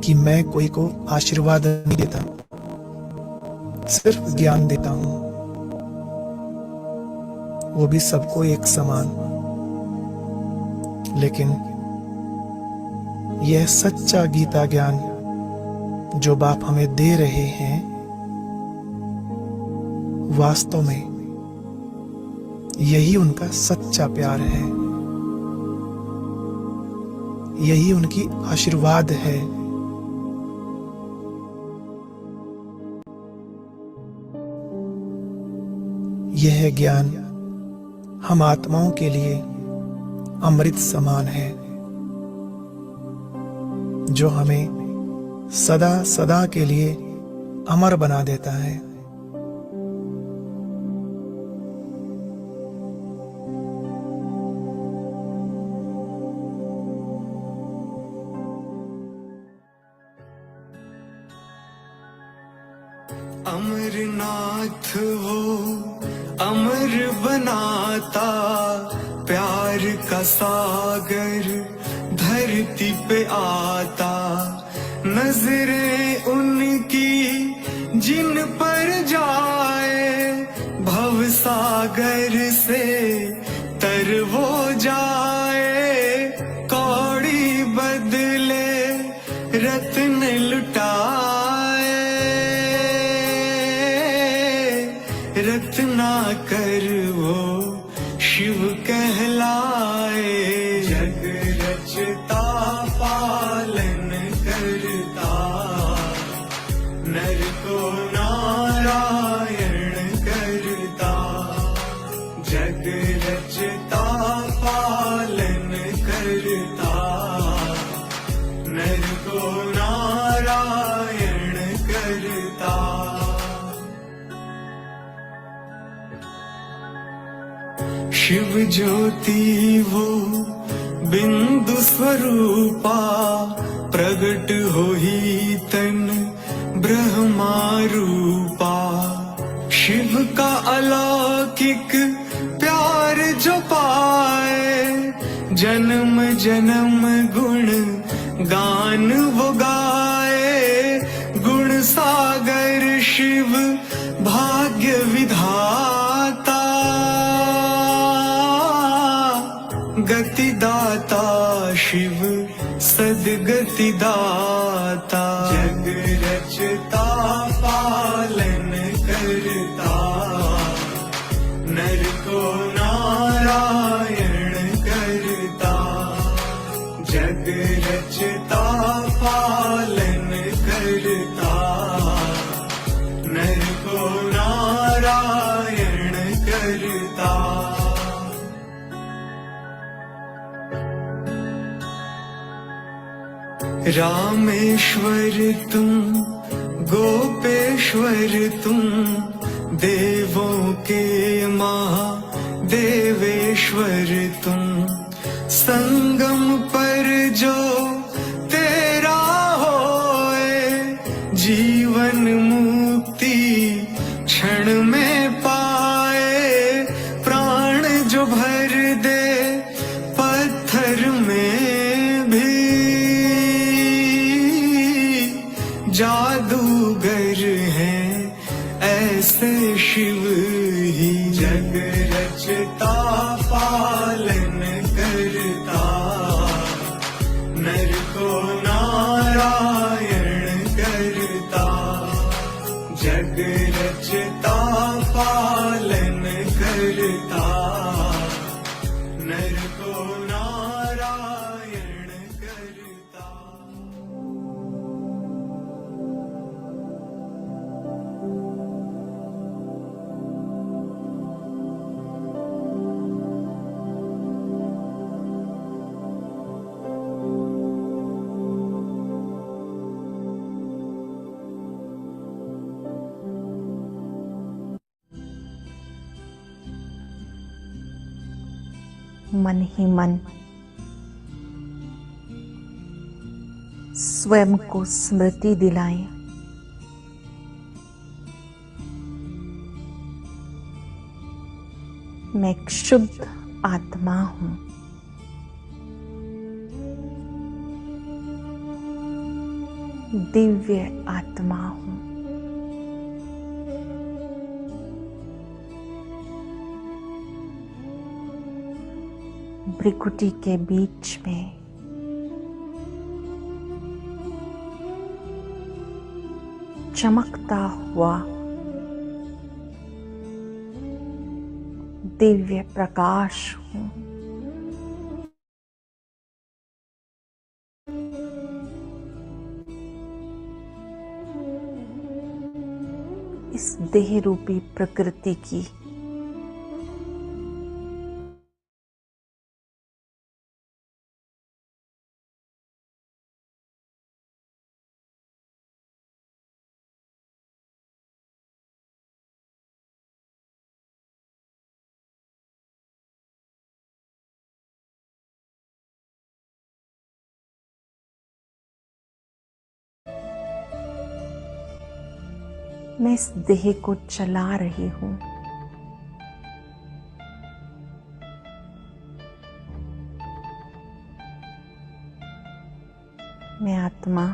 कि मैं कोई को आशीर्वाद नहीं देता, सिर्फ ज्ञान देता हूं, वो भी सबको एक समान। लेकिन यह सच्चा गीता ज्ञान जो बाप हमें दे रहे हैं, वास्तव में यही उनका सच्चा प्यार है, यही उनकी आशीर्वाद है। यह ज्ञान हम आत्माओं के लिए अमृत समान है, जो हमें सदा सदा के लिए अमर बना देता है। अमरनाथ हो अमर बनाता, प्यार का सागर धरती पे आता। नजरें उनकी जिन पर जाए, भव सागर से तर वो जाए। कौड़ी बदले रत्न लुटाए, रत्ना कर वो शिव कहलाए। जग रचता पालन करता, नर को नारायण करता। जग रचता पालन करता, नर को नारायण करता। शिव ज्योति वो बिंदु स्वरूपा, प्रगट हो ही तन ब्रह्मा रूपा। शिव का अलौकिक प्यार जो पाए, जन्म जन्म गुण गान वो गाए। गुण सागर शिव भाग्य विधाता, गति दाता शिव सदगति दाता। जग रचता पालन करता, नर को नारायण करता। जग रचता पालन करता, नर को नारायण करता। रामेश्वर तुम, गोपेश्वर तुम, देवों के महादेवेश्वर तुम। संगम पर जो तेरा होए, जीवन मुक्ति क्षण में पाए। प्राण जो भर दे पत्थर में भी, जादूगर हैं ऐसे शिव ही। जग रचता पालन करता, नर को नारायण करता। जग रचता पालन करता, नर को नारायण करता। मन ही मन स्वयं को स्मृति दिलाएं। मैं एक शुद्ध आत्मा हूं। दिव्य आत्मा हूँ। भ्रिकुटी के बीच में चमकता हुआ दिव्य प्रकाश हूँ। इस देह रूपी प्रकृति की मैं इस देह को चला रही हूँ। मैं आत्मा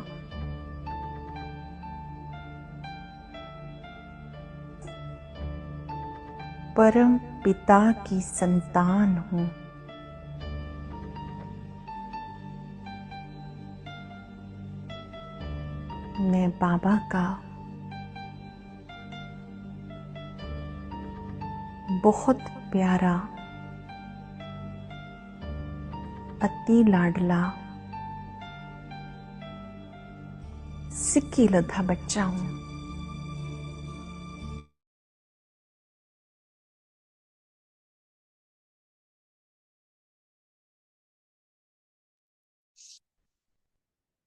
परम पिता की संतान हूँ। मैं बाबा का बहुत प्यारा, अति लाडला, सिक्की लधा बच्चा हूँ।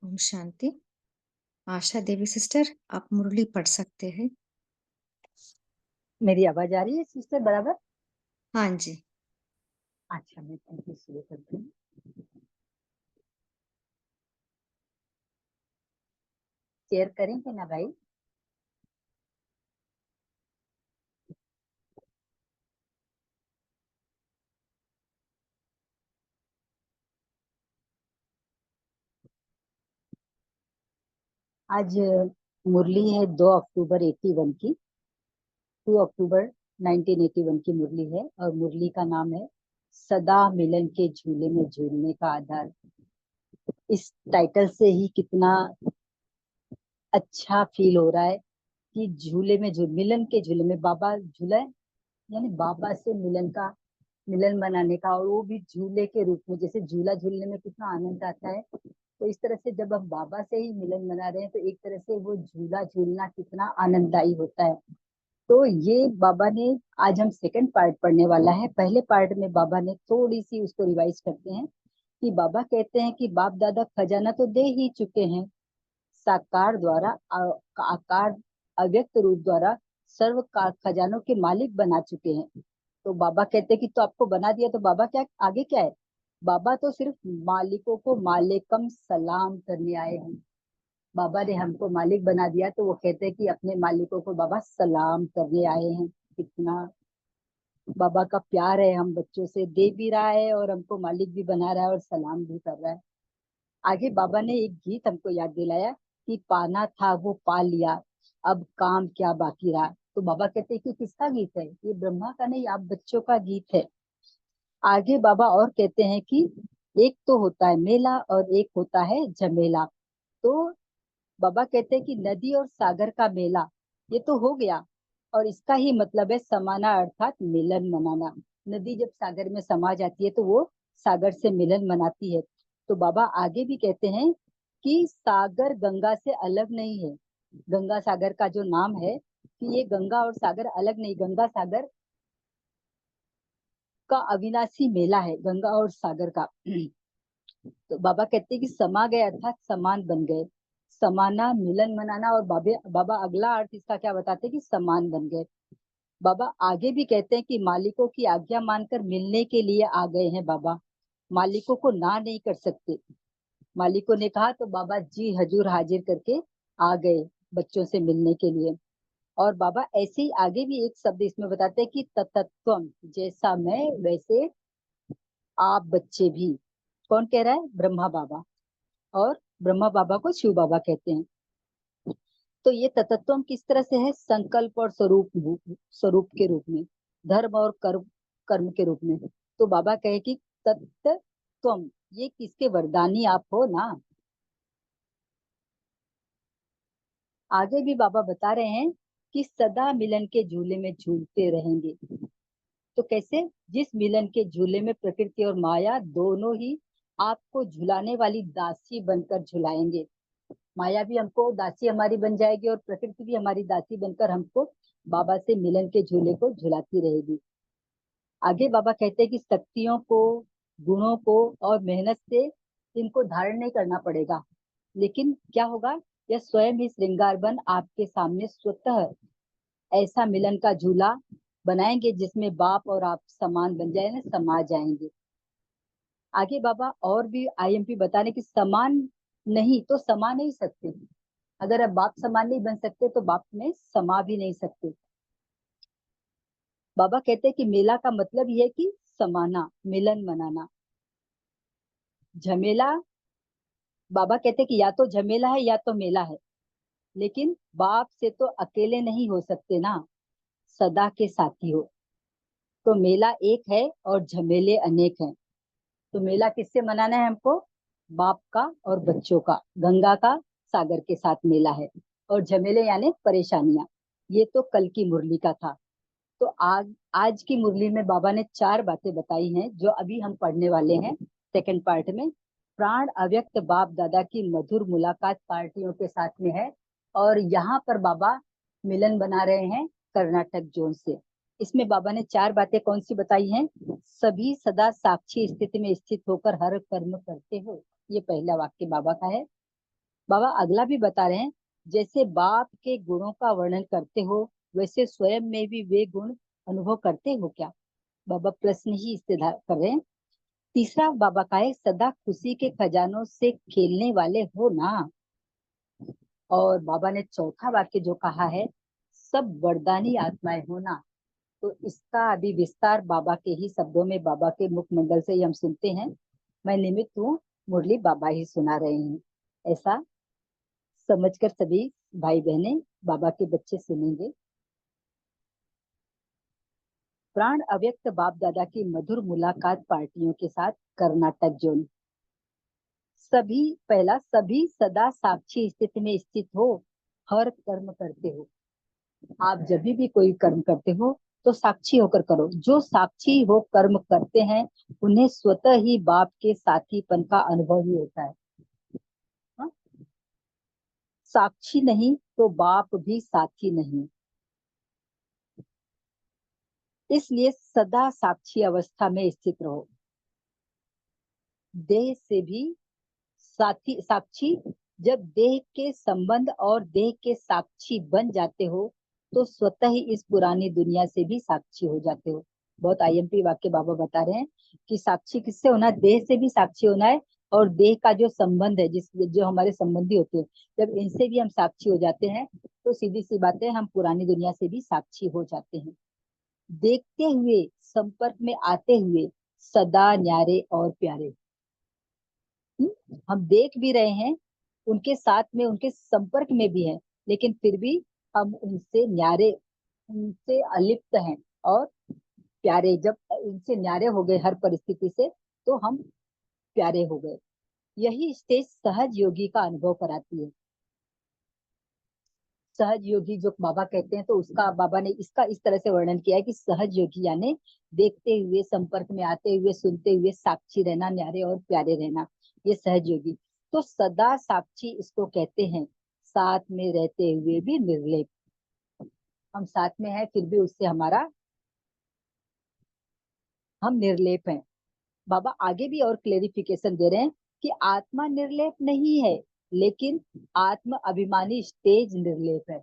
ओम शांति। आशा देवी सिस्टर, आप मुरली पढ़ सकते हैं। मेरी आवाज आ रही है सिस्टर बराबर? हाँ जी। अच्छा, मैं थैंक यू शुरू करती हूँ। शेयर करेंगे ना भाई? आज मुरली है 2 अक्टूबर 81 की, 2 अक्टूबर 1981 की मुरली है और मुरली का नाम है सदा मिलन के झूले में झूलने का आधार। इस टाइटल से ही कितना अच्छा फील हो रहा है कि झूले में मिलन के झूले में बाबा झूला है, यानी बाबा से मिलन बनाने का, और वो भी झूले के रूप में। जैसे झूला झूलने में कितना आनंद आता है, तो इस तरह से जब हम बाबा से ही मिलन बना रहे हैं तो एक तरह से वो झूला झूलना कितना आनंददायी होता है। तो ये बाबा ने, आज हम सेकंड पार्ट पढ़ने वाला है। पहले पार्ट में बाबा ने थोड़ी सी उसको रिवाइज करते हैं कि बाबा कहते हैं कि बाप दादा खजाना तो दे ही चुके हैं, साकार द्वारा आकार अव्यक्त रूप द्वारा सर्व का खजानों के मालिक बना चुके हैं। तो बाबा कहते हैं कि तो आपको बना दिया, तो बाबा क्या आगे क्या है? बाबा तो सिर्फ मालिकों को मालिकम सलाम करने आए हैं। बाबा ने हमको मालिक बना दिया, तो वो कहते हैं कि अपने मालिकों को बाबा सलाम करने आए हैं। कितना बाबा का प्यार है, हम बच्चों से दे भी रहा है और हमको मालिक भी बना रहा है और सलाम भी कर रहा है। आगे बाबा ने एक गीत हमको याद दिलाया कि पाना था वो पा लिया, अब काम क्या बाकी रहा। तो बाबा कहते हैं कि किसका गीत है? ये ब्रह्मा का नहीं, आप बच्चों का गीत है। आगे बाबा और कहते हैं कि एक तो होता है मेला और एक होता है झमेला। तो बाबा कहते हैं कि नदी और सागर का मेला ये तो हो गया, और इसका ही मतलब है समाना, अर्थात मिलन मनाना। नदी जब सागर में समा जाती है तो वो सागर से मिलन मनाती है। तो बाबा आगे भी कहते हैं कि सागर गंगा से अलग नहीं है। गंगा सागर का जो नाम है कि ये गंगा और सागर अलग नहीं, गंगा सागर का अविनाशी मेला है, गंगा और सागर का। तो बाबा कहते हैं कि समा गए अर्थात समान बन गए, समाना मिलन मनाना। और बाबा अगला अर्थ इसका क्या बताते हैं कि समान बन गए। बाबा आगे भी कहते हैं कि मालिकों की आज्ञा मानकर मिलने के लिए आ गए हैं बाबा, मालिकों को ना नहीं कर सकते। मालिकों ने कहा तो बाबा जी हजूर हाजिर करके आ गए बच्चों से मिलने के लिए। और बाबा ऐसे ही आगे भी एक शब्द इसमें बताते हैं कि ततत्वम, जैसा मैं वैसे आप बच्चे भी। कौन कह रहा है? ब्रह्मा बाबा। और ब्रह्मा बाबा को शिव बाबा कहते हैं। तो ये तत्त्वम किस तरह से है? संकल्प और स्वरूप के रूप में, धर्म और कर्म के रूप में। तो बाबा कहे कि तत्त्वम, ये किसके वरदानी आप हो ना। आगे भी बाबा बता रहे हैं कि सदा मिलन के झूले में झूलते रहेंगे। तो कैसे? जिस मिलन के झूले में प्रकृति और माया दोनों ही आपको झुलाने वाली दासी बनकर झुलाएंगे। माया भी हमको दासी हमारी बन जाएगी और प्रकृति भी हमारी दासी बनकर हमको बाबा से मिलन के झूले को झुलाती रहेगी। आगे बाबा कहते हैं कि शक्तियों को, गुणों को और मेहनत से इनको धारण नहीं करना पड़ेगा, लेकिन क्या होगा? यह स्वयं ही श्रृंगार बन आपके सामने स्वतः ऐसा मिलन का झूला बनाएंगे जिसमें बाप और आप समान बन जाए ना, समा जाएंगे। आगे बाबा और भी आईएमपी बता रहे कि समान नहीं तो समा नहीं सकते। अगर आप बाप समान नहीं बन सकते तो बाप में समा भी नहीं सकते। बाबा कहते हैं कि मेला का मतलब यह है कि समाना, मिलन मनाना। झमेला, बाबा कहते हैं कि या तो झमेला है या तो मेला है, लेकिन बाप से तो अकेले नहीं हो सकते ना, सदा के साथी हो। तो मेला एक है और झमेले अनेक हैं। तो मेला किससे मनाना है हमको? बाप का और बच्चों का, गंगा का सागर के साथ मेला है। और झमेले यानी परेशानियां। ये तो कल की मुरली का था। तो आज की मुरली में बाबा ने 4 बातें बताई हैं जो अभी हम पढ़ने वाले हैं सेकंड पार्ट में। प्राण अव्यक्त बाप दादा की मधुर मुलाकात पार्टियों के साथ में है, और यहाँ पर बाबा मिलन बना रहे हैं कर्नाटक जोन से। इसमें बाबा ने 4 बातें कौन सी बताई हैं? सभी सदा साक्षी स्थिति में स्थित होकर हर कर्म करते हो, ये पहला वाक्य बाबा का है। बाबा अगला भी बता रहे हैं, जैसे बाप के गुणों का वर्णन करते हो वैसे स्वयं में भी वे गुण अनुभव करते हो क्या? बाबा प्रश्न ही इससे कर रहे हैं। तीसरा बाबा का है, सदा खुशी के खजानों से खेलने वाले हो ना। और बाबा ने चौथा वाक्य जो कहा है, सब वरदानी आत्माएं हो ना। तो इसका अभी विस्तार बाबा के ही शब्दों में, बाबा के मुखमंडल से ही हम सुनते हैं। मैं निमित्त हूँ, मुरली बाबा ही सुना रहे हैं, ऐसा समझकर सभी भाई बहनें, बाबा के बच्चे सुनेंगे। प्राण अव्यक्त बाप दादा की मधुर मुलाकात पार्टियों के साथ कर्नाटक जोन। सभी, पहला, सभी सदा साक्षी स्थिति में स्थित हो, हर कर्म करते हो। आप जब भी कोई कर्म करते हो तो साक्षी होकर करो। जो साक्षी हो कर्म करते हैं उन्हें स्वतः ही बाप के साथीपन का अनुभव ही होता है। हा? साक्षी नहीं तो बाप भी साथी नहीं। इसलिए सदा साक्षी अवस्था में स्थित रहो। देह से भी साक्षी, जब देह के संबंध और देह के साक्षी बन जाते हो तो स्वतः ही इस पुरानी दुनिया से भी साक्षी हो जाते हो। बहुत आईएमपी वाक्य बाबा बता रहे हैं कि साक्षी किससे होना है? देह से भी साक्षी होना है, और देह का जो संबंध है, जो हमारे संबंधी होते हैं, जब इनसे भी हम साक्षी हो जाते हैं तो सीधी सी बात है, हम पुरानी दुनिया से भी साक्षी हो जाते हैं। देखते हुए, संपर्क में आते हुए सदा न्यारे और प्यारे। हम देख भी रहे हैं, उनके साथ में, उनके संपर्क में भी है, लेकिन फिर भी हम उनसे न्यारे, उनसे अलिप्त हैं और प्यारे। जब उनसे न्यारे हो गए हर परिस्थिति से, तो हम प्यारे हो गए। यही स्टेज सहज योगी का अनुभव कराती है। सहज योगी जो बाबा कहते हैं, तो उसका बाबा ने इसका इस तरह से वर्णन किया है कि सहज योगी यानी देखते हुए, संपर्क में आते हुए, सुनते हुए साक्षी रहना, न्यारे और प्यारे रहना, ये सहज योगी। तो सदा साक्षी इसको कहते हैं, साथ में रहते हुए भी निर्लेप। हम साथ में हैं फिर भी उससे हम निर्लेप हैं। बाबा आगे भी और क्लेरिफिकेशन दे रहे हैं कि आत्मा निर्लेप नहीं है, लेकिन आत्म अभिमानी स्टेज निर्लेप है।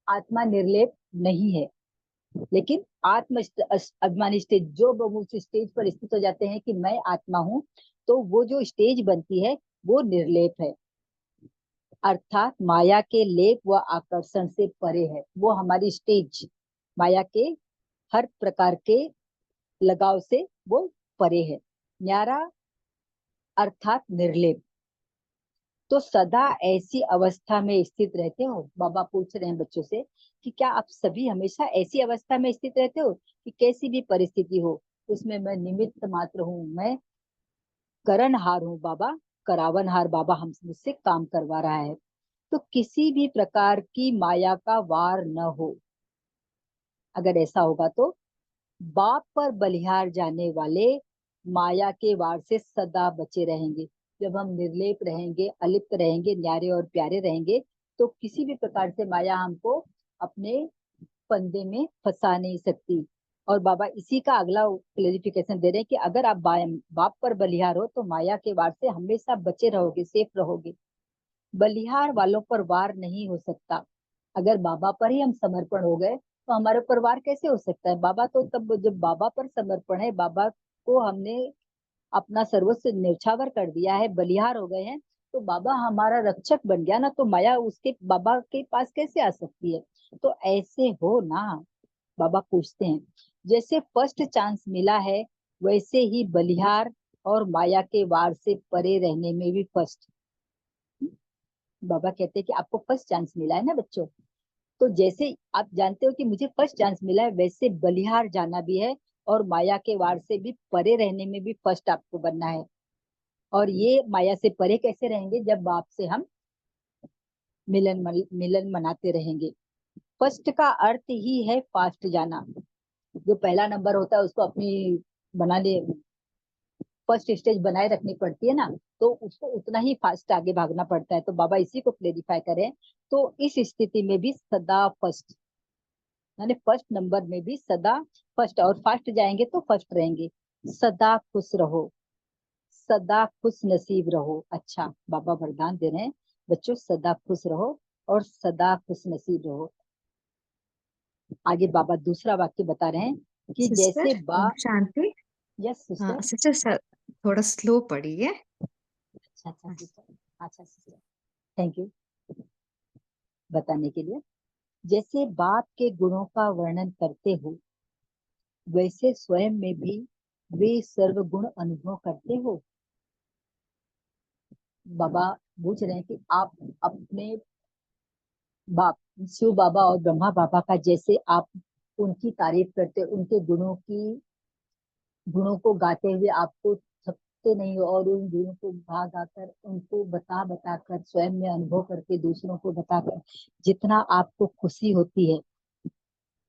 आत्मा निर्लेप नहीं है, लेकिन आत्म अभिमानी स्टेज, जो लोग उस स्टेज पर स्थित हो जाते हैं कि मैं आत्मा हूँ, तो वो जो स्टेज बनती है वो निर्लेप है। अर्थात माया के लेप व आकर्षण से परे है। वो हमारी स्टेज माया के हर प्रकार के लगाव से वो परे है। न्यारा अर्थात निर्लेप। तो सदा ऐसी अवस्था में स्थित रहते हो? बाबा पूछ रहे हैं बच्चों से कि क्या आप सभी हमेशा ऐसी अवस्था में स्थित रहते हो कि कैसी भी परिस्थिति हो उसमें मैं निमित्त मात्र हूँ, मैं करणहार हूँ बाबा, करावनहार बाबा हम मुझसे काम करवा रहा है, तो किसी भी प्रकार की माया का वार न हो। अगर ऐसा होगा तो बाप पर बलिहार जाने वाले माया के वार से सदा बचे रहेंगे। जब हम निर्लेप रहेंगे, अलिप्त रहेंगे, न्यारे और प्यारे रहेंगे, तो किसी भी प्रकार से माया हमको अपने फंदे में फंसा नहीं सकती। और बाबा इसी का अगला क्लेरिफिकेशन दे रहे हैं कि अगर आप बाप पर बलिहार हो तो माया के वार से हमेशा बचे रहोगे, सेफ रहोगे। बलिहार वालों पर वार नहीं हो सकता। अगर बाबा पर ही हम समर्पण हो गए तो हमारे ऊपर वार कैसे हो सकता है? बाबा तो तब जब बाबा पर समर्पण है, बाबा को हमने अपना सर्वस्व न्यौछावर कर दिया है, बलिहार हो गए हैं, तो बाबा हमारा रक्षक बन गया ना, तो माया उसके बाबा के पास कैसे आ सकती है? तो ऐसे हो ना। बाबा पूछते हैं जैसे फर्स्ट चांस मिला है वैसे ही बलिहार और माया के वार से परे रहने में भी फर्स्ट। बाबा कहते हैं कि आपको फर्स्ट चांस मिला है ना बच्चों, तो जैसे आप जानते हो कि मुझे फर्स्ट चांस मिला है वैसे बलिहार जाना भी है और माया के वार से भी परे रहने में भी फर्स्ट आपको बनना है। और ये माया से परे कैसे रहेंगे? जब बाप से हम मिलन मनाते रहेंगे। फर्स्ट का अर्थ ही है फास्ट जाना। जो पहला नंबर होता है उसको अपनी बनाने फर्स्ट स्टेज बनाए रखनी पड़ती है ना, तो उसको उतना ही फास्ट आगे भागना पड़ता है। तो बाबा इसी को क्लेरिफाई करें, तो इस स्थिति में भी सदा फर्स्ट, यानी फर्स्ट नंबर में भी सदा फर्स्ट, और फास्ट जाएंगे तो फर्स्ट रहेंगे। सदा खुश रहो, सदा खुश नसीब रहो। अच्छा, बाबा वरदान दे रहे हैं बच्चों, सदा खुश रहो और सदा खुश नसीब रहो। आगे बाबा दूसरा वाक्य बता रहे हैं कि जैसे सिस्टर ओम शांति। Yes sister. सिस्टर थोड़ा स्लो पढ़िए। अच्छा अच्छा सिस्टर, अच्छा सिस्टर, थैंक यू बताने के लिए। जैसे बाप के गुणों का वर्णन करते हो वैसे स्वयं में भी वे सर्वगुण अनुभव करते हो। बाबा पूछ रहे हैं कि आप अपने बाप शिव बाबा और ब्रह्मा बाबा का जैसे आप उनकी तारीफ करते, उनके गुणों को गाते हुए आपको थकते नहीं हो, और उन गुणों को गा गा कर उनको बता बता कर स्वयं में अनुभव करके दूसरों को बताकर जितना आपको खुशी होती है,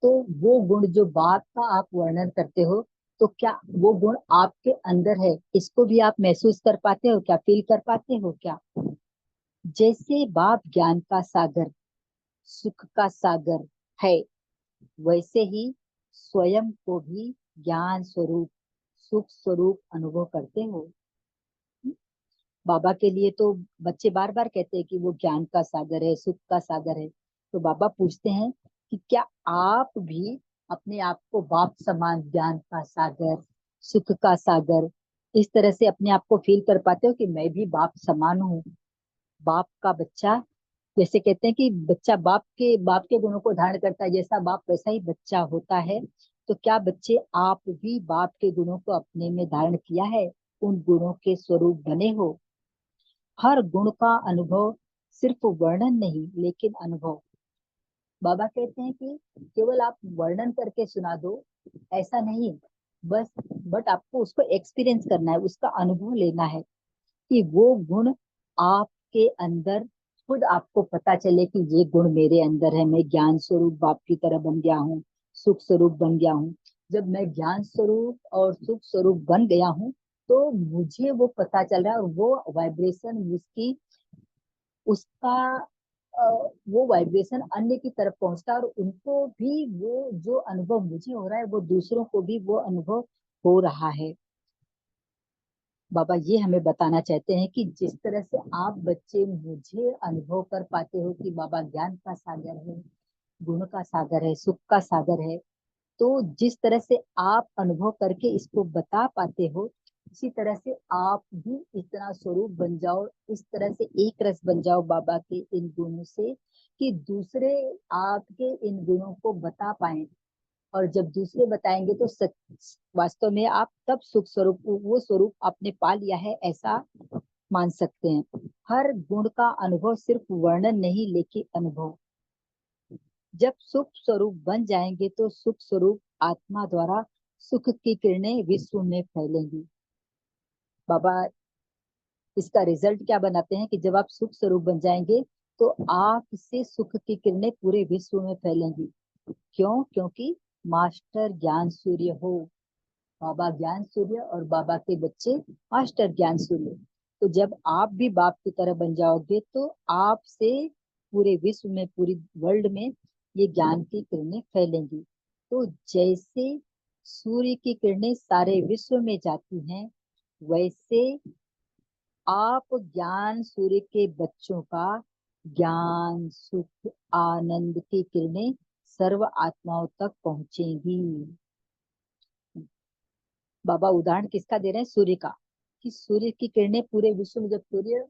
तो वो गुण जो बात का आप वर्णन करते हो, तो क्या वो गुण आपके अंदर है? इसको भी आप महसूस कर पाते हो क्या? फील कर पाते हो क्या? जैसे बाप ज्ञान का सागर, सुख का सागर है, वैसे ही स्वयं को भी ज्ञान स्वरूप, सुख स्वरूप अनुभव करते हो। बाबा के लिए तो बच्चे बार बार कहते हैं कि वो ज्ञान का सागर है, सुख का सागर है। तो बाबा पूछते हैं कि क्या आप भी अपने आप को बाप समान ज्ञान का सागर, सुख का सागर, इस तरह से अपने आप को फील कर पाते हो कि मैं भी बाप समान हूँ, बाप का बच्चा? जैसे कहते हैं कि बच्चा बाप के गुणों को धारण करता है, जैसा बाप वैसा ही बच्चा होता है। तो क्या बच्चे आप भी बाप के गुणों को अपने में धारण किया है, उन गुणों के स्वरूप बने हो? हर गुण का अनुभव सिर्फ वर्णन नहीं लेकिन अनुभव। बाबा कहते हैं कि केवल आप वर्णन करके सुना दो ऐसा नहीं, बस बट आपको उसको एक्सपीरियंस करना है, उसका अनुभव लेना है कि वो गुण आपके अंदर खुद आपको पता चले कि ये गुण मेरे अंदर है, मैं ज्ञान स्वरूप बाप की तरह बन गया हूँ, सुख स्वरूप बन गया हूँ। जब मैं ज्ञान स्वरूप और सुख स्वरूप बन गया हूँ तो मुझे वो पता चल रहा है, और वो वाइब्रेशन उसकी उसका वो वाइब्रेशन अन्य की तरफ पहुंचता है, और उनको भी वो जो अनुभव मुझे हो रहा है वो दूसरों को भी वो अनुभव हो रहा है। बाबा ये हमें बताना चाहते हैं कि जिस तरह से आप बच्चे मुझे अनुभव कर पाते हो कि बाबा ज्ञान का सागर है, गुण का सागर है, सुख का सागर है, तो जिस तरह से आप अनुभव करके इसको बता पाते हो, इसी तरह से आप भी इतना स्वरूप बन जाओ, इस तरह से एक रस बन जाओ बाबा के इन गुणों से कि दूसरे आपके इन गुणों को बता पाए। और जब दूसरे बताएंगे तो सच वास्तव में आप तब सुख स्वरूप वो स्वरूप आपने पा लिया है ऐसा मान सकते हैं। हर गुण का अनुभव सिर्फ वर्णन नहीं लेकिन अनुभव। जब सुख स्वरूप बन जाएंगे तो सुख स्वरूप आत्मा द्वारा सुख की किरणें विश्व में फैलेंगी। बाबा इसका रिजल्ट क्या बनाते हैं कि जब आप सुख स्वरूप बन जाएंगे तो आपसे सुख की किरणें पूरे विश्व में फैलेंगी। क्यों? क्योंकि मास्टर ज्ञान सूर्य हो। बाबा ज्ञान सूर्य और बाबा के बच्चे मास्टर ज्ञान सूर्य। तो जब आप भी बाप की तरह बन जाओगे तो आपसे पूरे विश्व में, पूरी वर्ल्ड में ये ज्ञान की किरणें फैलेंगी। तो जैसे सूर्य की किरणें सारे विश्व में जाती हैं, वैसे आप ज्ञान सूर्य के बच्चों का ज्ञान, सुख, आनंद की किरणें सर्व आत्माओं तक पहुंचेंगी। बाबा उदाहरण किसका दे रहे हैं? सूर्य का, कि सूर्य की किरणें पूरे विश्व में, जब सूर्य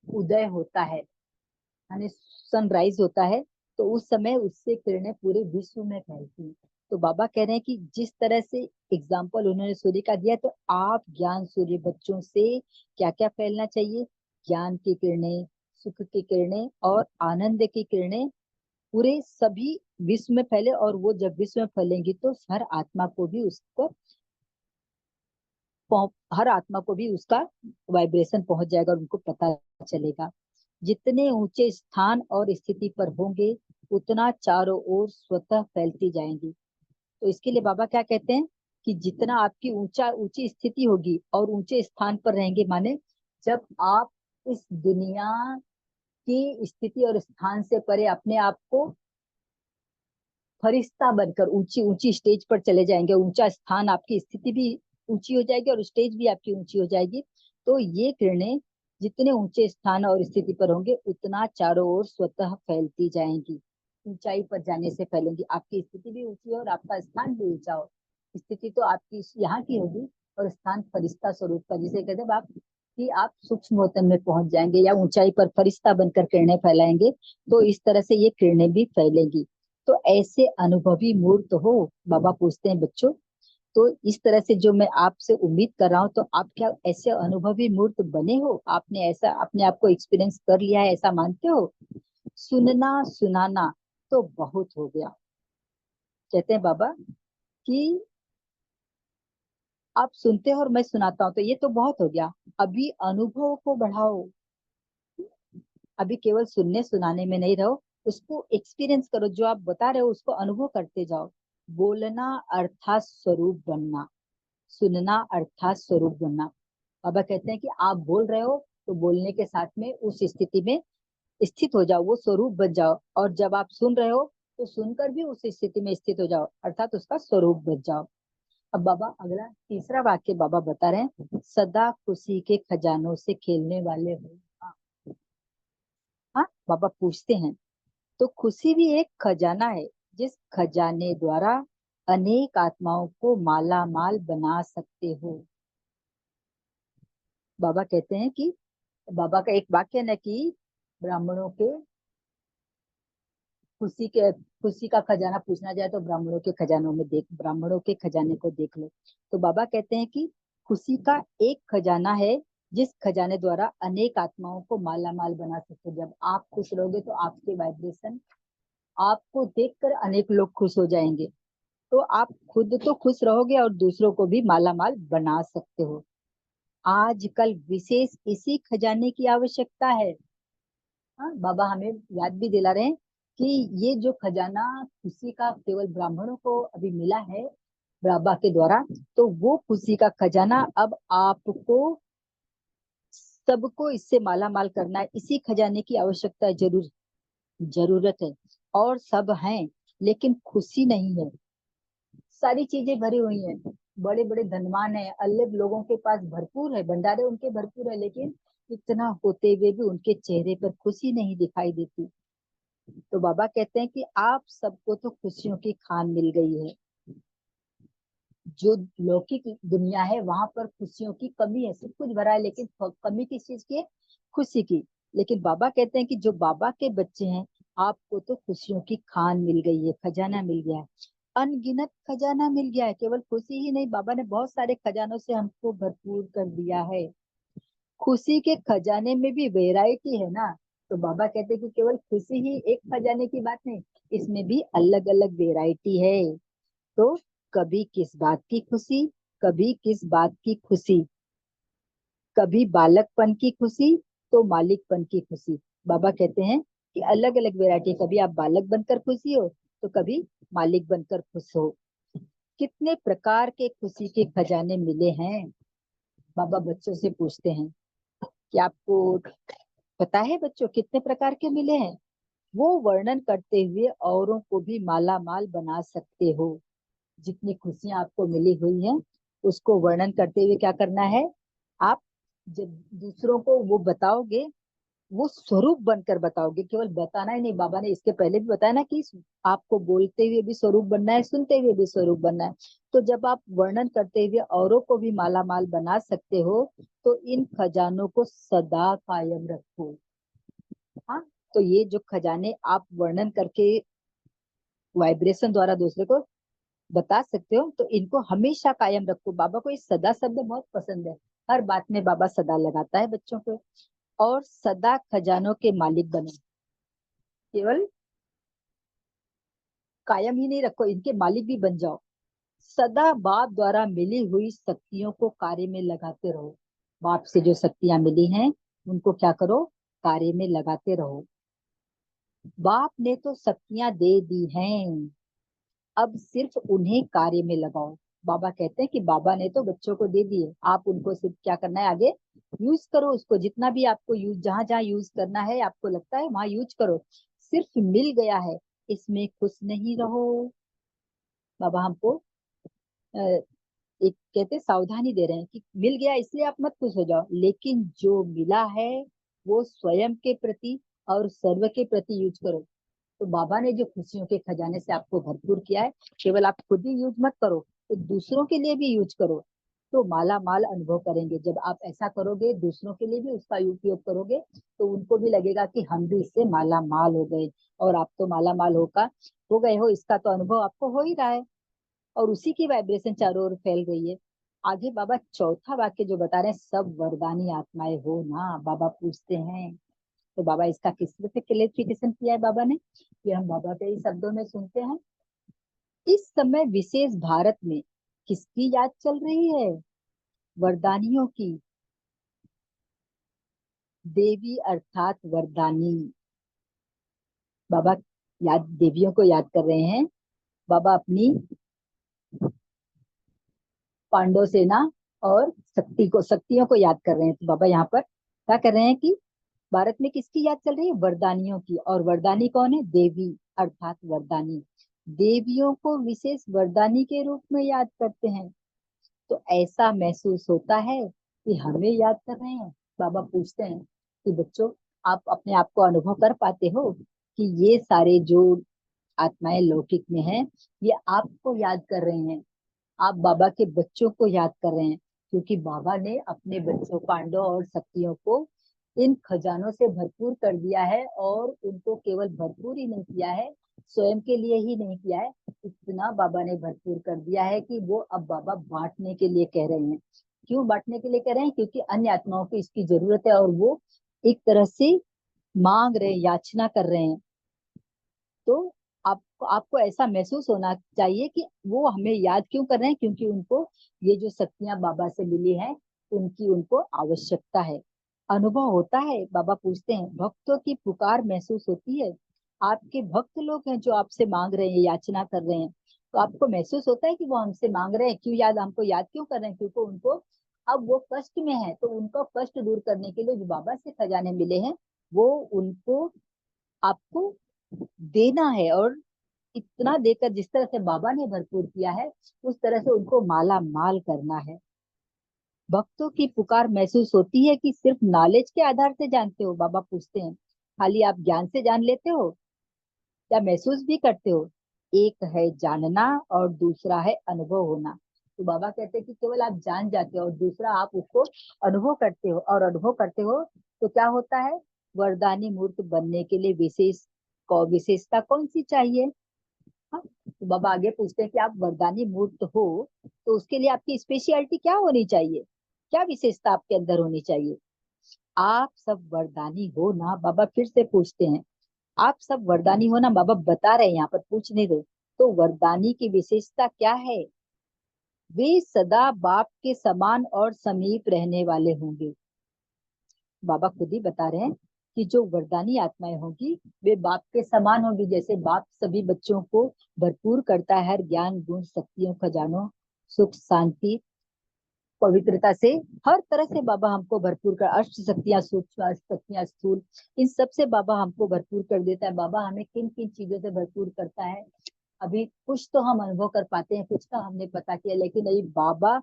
उदय होता है यानी सनराइज होता है, तो उस समय उससे किरणें पूरे विश्व में फैलती हैं। तो बाबा कह रहे हैं कि जिस तरह से एग्जाम्पल उन्होंने सूर्य का दिया, तो आप ज्ञान सूर्य बच्चों से क्या क्या फैलना चाहिए? ज्ञान की किरणें, सुख की किरणें और आनंद की किरणें पूरे सभी विश्व में फैले। और वो जब विश्व में फैलेंगी तो हर आत्मा को भी उसका वाइब्रेशन पहुंच जाएगा और उनको पता चलेगा। जितने ऊंचे स्थान और स्थिति पर होंगे उतना चारों ओर स्वतः फैलती जाएंगी। तो इसके लिए बाबा क्या कहते हैं कि जितना आपकी ऊंची स्थिति होगी और ऊंचे स्थान पर रहेंगे, माने जब आप इस दुनिया की स्थिति और स्थान से परे अपने आप को फरिश्ता बनकर ऊंची ऊंची स्टेज पर चले जाएंगे, ऊंचा स्थान, आपकी स्थिति भी ऊंची हो जाएगी और स्टेज भी आपकी ऊंची हो जाएगी। तो ये किरणें जितने ऊंचे स्थान और स्थिति पर होंगे उतना चारों ओर स्वतः फैलती जाएंगी। ऊंचाई पर जाने से फैलेंगी। आपकी स्थिति भी ऊंची हो और आपका स्थान भी ऊंचा हो। स्थिति तो आपकी यहाँ की होगी और स्थान फरिश्ता स्वरूप का, जिसे कहते हैं आप कि आप सूक्ष्म वतन में पहुंच जाएंगे या ऊंचाई पर फरिश्ता बनकर किरणें फैलाएंगे। तो इस तरह से ये किरणें भी फैलेंगी। तो ऐसे अनुभवी मूर्त हो, बाबा पूछते हैं बच्चों, तो इस तरह से जो मैं आपसे उम्मीद कर रहा हूँ, तो आप क्या ऐसे अनुभवी मूर्त बने हो? आपने ऐसा अपने आप को एक्सपीरियंस कर लिया है, ऐसा मानते हो? सुनना सुनाना तो बहुत हो गया, कहते हैं बाबा कि आप सुनते हो और मैं सुनाता हूँ तो ये तो बहुत हो गया। अभी अनुभव को बढ़ाओ। अभी केवल सुनने सुनाने में नहीं रहो, उसको एक्सपीरियंस करो। जो आप बता रहे हो उसको अनुभव करते जाओ। बोलना अर्थात स्वरूप बनना, सुनना अर्थात स्वरूप बनना। बाबा कहते हैं कि आप बोल रहे हो तो बोलने के साथ में उस स्थिति में स्थित हो जाओ, वो स्वरूप बन जाओ। और जब आप सुन रहे हो तो सुनकर भी उस स्थिति में स्थित हो जाओ, अर्थात उसका स्वरूप बन जाओ। अब बाबा अगला तीसरा वाक्य बाबा बता रहे हैं, सदा खुशी के खजानों से खेलने वाले हो। हाँ, बाबा पूछते हैं, तो खुशी भी एक खजाना है जिस खजाने द्वारा अनेक आत्माओं को माला माल बना सकते हो। बाबा कहते हैं कि बाबा का एक वाक्य है ना कि ब्राह्मणों के खुशी का खजाना पूछना जाए तो ब्राह्मणों के खजाने को देख लो। तो बाबा कहते हैं कि खुशी का एक खजाना है जिस खजाने द्वारा अनेक आत्माओं को माला माल बना सकते हो। जब आप खुश रहोगे तो आपके वाइब्रेशन, आपको देखकर अनेक लोग खुश हो जाएंगे। तो आप खुद तो खुश रहोगे और दूसरों को भी माला माल बना सकते हो। आजकल विशेष इसी खजाने की आवश्यकता है। हाँ, बाबा हमें याद भी दिला रहे हैं कि ये जो खजाना खुशी का केवल ब्राह्मणों को अभी मिला है बाबा के द्वारा, तो वो खुशी का खजाना अब आपको सबको इससे माला माल करना है। इसी खजाने की आवश्यकता जरूरत है। और सब हैं लेकिन खुशी नहीं है। सारी चीजें भरी हुई हैं, बड़े बड़े धनवान है, अल्लाह लोगों के पास भरपूर है, भंडारे उनके भरपूर है, लेकिन इतना होते हुए भी उनके चेहरे पर खुशी नहीं दिखाई देती। तो बाबा कहते हैं कि आप सबको तो खुशियों की खान मिल गई है। जो लौकिक दुनिया है वहां पर खुशियों की कमी है, सब कुछ भरा है, लेकिन कमी किस चीज की है? खुशी की। लेकिन बाबा कहते हैं कि जो बाबा के बच्चे हैं, आपको तो खुशियों की खान मिल गई है, खजाना मिल गया है, अनगिनत खजाना मिल गया है। केवल खुशी ही नहीं, बाबा ने बहुत सारे खजानों से हमको भरपूर कर दिया है। खुशी के खजाने में भी वैरायटी है ना। तो बाबा कहते हैं कि केवल खुशी ही एक खजाने की बात नहीं, इसमें भी अलग अलग वैरायटी है। तो कभी किस बात की खुशी, कभी किस बात की खुशी, कभी बालकपन की खुशी तो मालिकपन की खुशी। बाबा कहते हैं कि अलग अलग वैरायटी, कभी आप बालक बनकर खुशी हो तो कभी मालिक बनकर खुश हो। कितने प्रकार के खुशी के खजाने मिले हैं। बाबा बच्चों से पूछते हैं कि आपको पता है बच्चों कितने प्रकार के मिले हैं। वो वर्णन करते हुए औरों को भी माला माल बना सकते हो। जितनी खुशियां आपको मिली हुई हैं उसको वर्णन करते हुए क्या करना है, आप जब दूसरों को वो बताओगे, वो स्वरूप बनकर बताओगे। केवल बताना ही नहीं, बाबा ने इसके पहले भी बताया ना कि आपको बोलते हुए भी स्वरूप बनना है, सुनते हुए भी स्वरूप बनना है। तो जब आप वर्णन करते हुए औरों को भी माला माल बना सकते हो तो इन खजानों को सदा कायम रखो। हाँ, तो ये जो खजाने आप वर्णन करके वाइब्रेशन द्वारा दूसरे को बता सकते हो तो इनको हमेशा कायम रखो। बाबा को ये सदा शब्द बहुत पसंद है। हर बात में बाबा सदा लगाता है बच्चों को। और सदा खजानों के मालिक बनो। केवल कायम ही नहीं रखो, इनके मालिक भी बन जाओ। सदा बाप द्वारा मिली हुई शक्तियों को कार्य में लगाते रहो। बाप से जो शक्तियां मिली हैं उनको क्या करो, कार्य में लगाते रहो। बाप ने तो शक्तियां दे दी हैं, अब सिर्फ उन्हें कार्य में लगाओ। बाबा कहते हैं कि बाबा ने तो बच्चों को दे दिए, आप उनको सिर्फ क्या करना है, आगे यूज करो उसको। जितना भी आपको यूज, जहां जहां यूज करना है आपको लगता है वहां यूज करो। सिर्फ मिल गया है, इसमें खुश नहीं रहो। बाबा हमको एक कहते सावधानी दे रहे हैं कि मिल गया इसलिए आप मत खुश हो जाओ, लेकिन जो मिला है वो स्वयं के प्रति और सर्व के प्रति यूज करो। तो बाबा ने जो खुशियों के खजाने से आपको भरपूर किया है, केवल आप खुद ही यूज मत करो, तो दूसरों के लिए भी यूज करो। तो माला माल अनुभव करेंगे। जब आप ऐसा करोगे, दूसरों के लिए भी उसका उपयोग करोगे, तो उनको भी लगेगा कि हम भी इससे माला माल हो गए। और आप तो माला माल होकर हो गए हो, इसका तो अनुभव आपको हो ही रहा है। और उसी की वाइब्रेशन चारों ओर फैल रही है। आगे बाबा चौथा वाक्य जो बता रहे हैं, सब वरदानी आत्माएं हो ना, बाबा पूछते हैं। तो बाबा इसका किस तरह से क्लेरिफिकेशन किया है बाबा ने, कि हम बाबा के ही शब्दों में सुनते हैं। इस समय विशेष भारत में किसकी याद चल रही है, वरदानियों की। देवी अर्थात वरदानी। बाबा याद, देवियों को याद कर रहे हैं। बाबा अपनी पांडव सेना और शक्तियों को याद कर रहे हैं। तो बाबा यहाँ पर क्या कर रहे हैं कि भारत में किसकी याद चल रही है, वरदानियों की। और वरदानी कौन है, देवी अर्थात वरदानी। देवियों को विशेष वरदानी के रूप में याद करते हैं। तो ऐसा महसूस होता है कि हमें याद कर रहे हैं। बाबा पूछते हैं कि बच्चों, आप अपने आप को अनुभव कर पाते हो कि ये सारे जो आत्माएं लौकिक में हैं, ये आपको याद कर रहे हैं। आप बाबा के बच्चों को याद कर रहे हैं, क्योंकि बाबा ने अपने बच्चों पांडव और शक्तियों को इन खजानों से भरपूर कर दिया है। और उनको केवल भरपूर ही नहीं किया है, स्वयं के लिए ही नहीं किया है, इतना बाबा ने भरपूर कर दिया है कि वो अब बाबा बांटने के लिए कह रहे हैं। क्यों बांटने के लिए कह रहे हैं, क्योंकि अन्य आत्माओं को इसकी जरूरत है और वो एक तरह से मांग रहे, याचना कर रहे हैं। तो आपको ऐसा महसूस होना चाहिए कि वो हमें याद क्यों कर रहे हैं, क्योंकि उनको ये जो शक्तियां बाबा से मिली हैं उनकी उनको आवश्यकता है। अनुभव होता है, बाबा पूछते हैं, भक्तों की पुकार महसूस होती है। आपके भक्त लोग हैं जो आपसे मांग रहे हैं, याचना कर रहे हैं। तो आपको महसूस होता है कि वो हमसे मांग रहे हैं, क्यों याद, हमको याद क्यों कर रहे हैं, क्योंकि उनको अब वो कष्ट में है। तो उनको कष्ट दूर करने के लिए जो बाबा से खजाने मिले हैं वो उनको आपको देना है। और इतना देकर, जिस तरह से बाबा ने भरपूर किया है उस तरह से उनको माला माल करना है। भक्तों की पुकार महसूस होती है कि सिर्फ नॉलेज के आधार से जानते हो, बाबा पूछते हैं, खाली आप ज्ञान से जान लेते हो या महसूस भी करते हो। एक है जानना और दूसरा है अनुभव होना। तो बाबा कहते हैं कि केवल आप जान जाते हो और दूसरा आप उसको अनुभव करते हो। और अनुभव करते हो तो क्या होता है, वरदानी मूर्त बनने के लिए विशेषता कौन सी चाहिए। हाँ, तो बाबा आगे पूछते हैं कि आप वरदानी मूर्त हो तो उसके लिए आपकी स्पेशलिटी क्या होनी चाहिए, क्या विशेषता आपके अंदर होनी चाहिए। आप सब वरदानी हो ना? बाबा फिर से पूछते हैं, आप सब वरदानी हो ना? बाबा बता रहे हैं, यहाँ पर पूछने दो। तो वरदानी की विशेषता क्या है? वे सदा बाप के समान और समीप रहने वाले होंगे। बाबा खुद ही बता रहे हैं कि जो वरदानी आत्माएं होंगी वे बाप के समान होंगी। जैसे बाप सभी बच्चों को भरपूर करता है हर ज्ञान गुण शक्तियों खजानों सुख शांति पवित्रता से, हर तरह से बाबा हमको भरपूर कर, अष्ट शक्तियां सूक्ष्म अष्ट शक्तियां स्थूल, इन सब से बाबा हमको भरपूर कर देता है। बाबा हमें किन किन चीजों से भरपूर करता है अभी कुछ तो हम अनुभव कर पाते हैं, कुछ का हमने पता किया, लेकिन अभी बाबा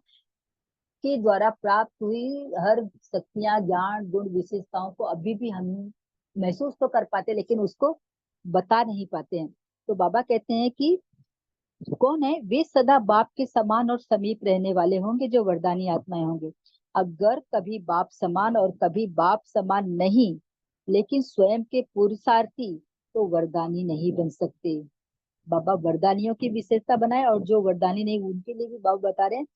के द्वारा प्राप्त हुई हर शक्तियां ज्ञान गुण विशेषताओं को अभी भी हम महसूस तो कर पाते, लेकिन उसको बता नहीं पाते हैं। तो बाबा कहते हैं कि कौन है? वे सदा बाप के समान और समीप रहने वाले होंगे जो वरदानी आत्माएं होंगे। अगर कभी बाप समान और कभी बाप समान नहीं, लेकिन स्वयं के पुरुषार्थी, तो वरदानी नहीं बन सकते। बाबा वरदानियों की विशेषता बनाए, और जो वरदानी नहीं उनके लिए भी बाबा बता रहे हैं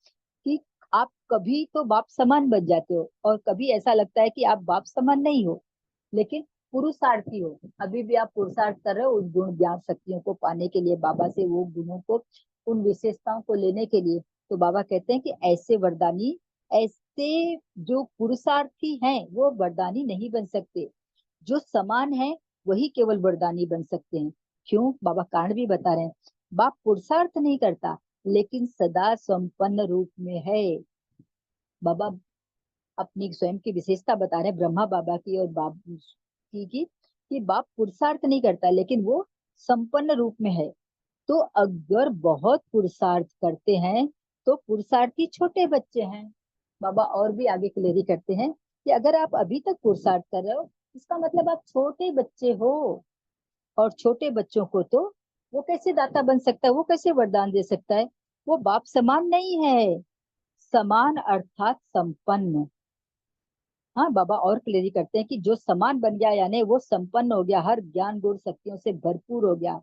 कि आप कभी तो बाप समान बन जाते हो और कभी ऐसा लगता है कि आप बाप समान नहीं हो, लेकिन पुरुषार्थी हो। अभी भी आप पुरुषार्थ कर रहे हो उस गुण ज्ञान शक्तियों को पाने के लिए, बाबा से वो गुणों को उन विशेषताओं को लेने के लिए। तो बाबा कहते हैं कि ऐसे वरदानी, ऐसे जो पुरुषार्थी हैं वो वरदानी नहीं बन सकते। जो समान है वही केवल वरदानी बन सकते हैं। क्यों? बाबा कारण भी बता रहे हैं। बाप पुरुषार्थ नहीं करता लेकिन सदा संपन्न रूप में है। बाबा अपनी स्वयं की विशेषता बता रहे हैं, ब्रह्मा बाबा की और बाप की कि बाप पुरुषार्थ नहीं करता लेकिन वो संपन्न रूप में है। तो अगर बहुत पुरुषार्थ करते हैं तो पुरुषार्थी छोटे बच्चे हैं। बाबा और भी आगे क्लियरी करते हैं कि अगर आप अभी तक पुरुषार्थ कर रहे हो इसका मतलब आप छोटे बच्चे हो, और छोटे बच्चों को तो वो कैसे दाता बन सकता है, वो कैसे वरदान दे सकता है? वो बाप समान नहीं है। समान अर्थात संपन्न। हाँ, बाबा और क्लियरी करते हैं कि जो समान बन गया यानी वो संपन्न हो गया, हर ज्ञान गुण शक्तियों से भरपूर हो गया,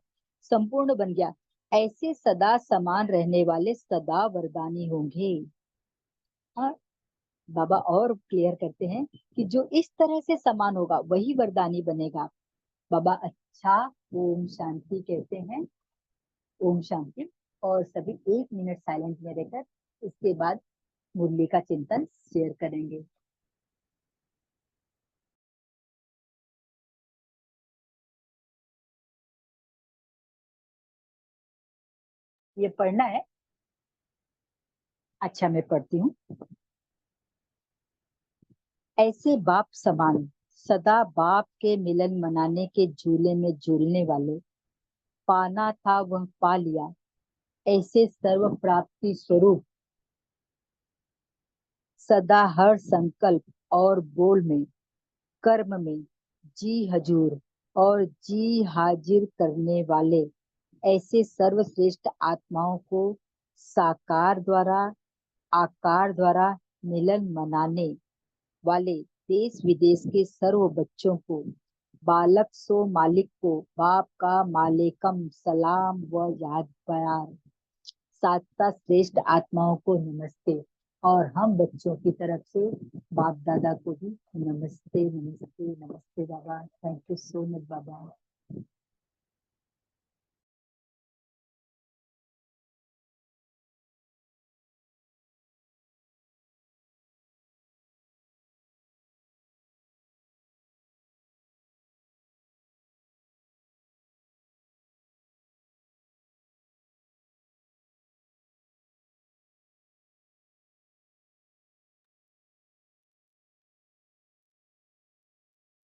संपूर्ण बन गया। ऐसे सदा समान रहने वाले सदा वरदानी होंगे। हाँ, बाबा और क्लियर करते हैं कि जो इस तरह से समान होगा वही वरदानी बनेगा। बाबा अच्छा, ओम शांति कहते हैं। ओम शांति। और सभी 1 मिनट साइलेंट में रहकर इसके बाद मुरली का चिंतन शेयर करेंगे। ये पढ़ना है? अच्छा, मैं पढ़ती हूँ। ऐसे बाप समान सदा बाप के मिलन मनाने के झूले में झूलने वाले, पाना था वह पा लिया, ऐसे सर्व प्राप्ति स्वरूप सदा हर संकल्प और बोल में कर्म में जी हजूर और जी हाजिर करने वाले, ऐसे सर्वश्रेष्ठ आत्माओं को साकार द्वारा आकार द्वारा मिलन मनाने वाले देश विदेश के सर्व बच्चों को, बालक सो मालिक को बाप का मालेकम सलाम व याद प्यार। सातों श्रेष्ठ आत्माओं को नमस्ते, और हम बच्चों की तरफ से बाप दादा को भी नमस्ते नमस्ते नमस्ते। बाबा थैंक यू सो मच बाबा।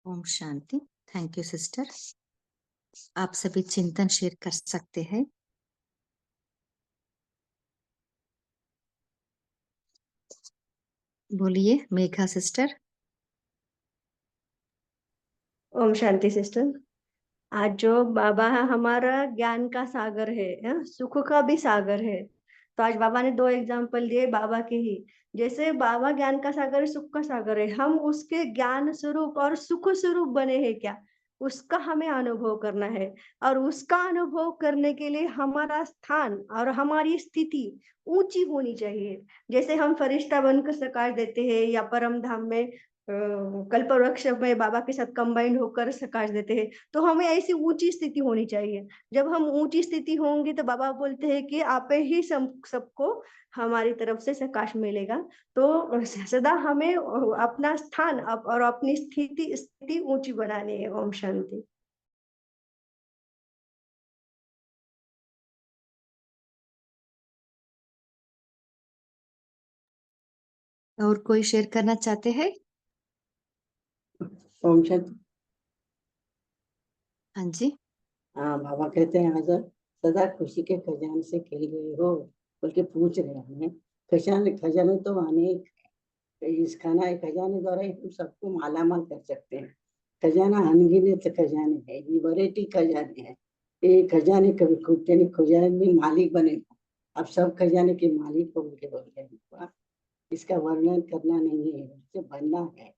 ओम शांति। Thank you sister. आप सभी चिंतन शेयर कर सकते हैं। बोलिए मेघा सिस्टर। ओम शांति सिस्टर। आज जो बाबा है हमारा ज्ञान का सागर है, सुख का भी सागर है। तो आज बाबा ने 2 एग्जाम्पल दिए बाबा के ही। जैसे बाबा ज्ञान का सागर है, सुख का सागर है, हम उसके ज्ञान स्वरूप और सुख स्वरूप बने हैं क्या, उसका हमें अनुभव करना है। और उसका अनुभव करने के लिए हमारा स्थान और हमारी स्थिति ऊंची होनी चाहिए। जैसे हम फरिश्ता बनकर प्रकाश देते हैं या परम धाम में कल्पवृक्ष में बाबा के साथ कंबाइंड होकर प्रकाश देते हैं। तो हमें ऐसी ऊंची स्थिति होनी चाहिए। जब हम ऊंची स्थिति होंगे तो बाबा बोलते हैं कि आप ही सबको हमारी तरफ से प्रकाश मिलेगा। तो सदा हमें अपना स्थान और अपनी स्थिति ऊंची बनानी है। ओम शांति। और कोई शेयर करना चाहते हैं? ओम शांति। हाँ जी। हाँ, बाबा कहते हैं आज सदा खुशी के खजाने से खिल गए हो, बल्कि पूछ रहे हैं खजाने। खजाने तो अनेक है, इस खजाने द्वारा ही हम सबको मालामाल कर सकते हैं। खजाना अनगिनत खजाने है, ये वैरायटी खजाने हैं। ये खजाने कभी खुदते नहीं, खजाने में मालिक बने। अब सब खजाने के मालिक हो उनके बोल रहे, इसका वर्णन करना नहीं है, उससे बनना है।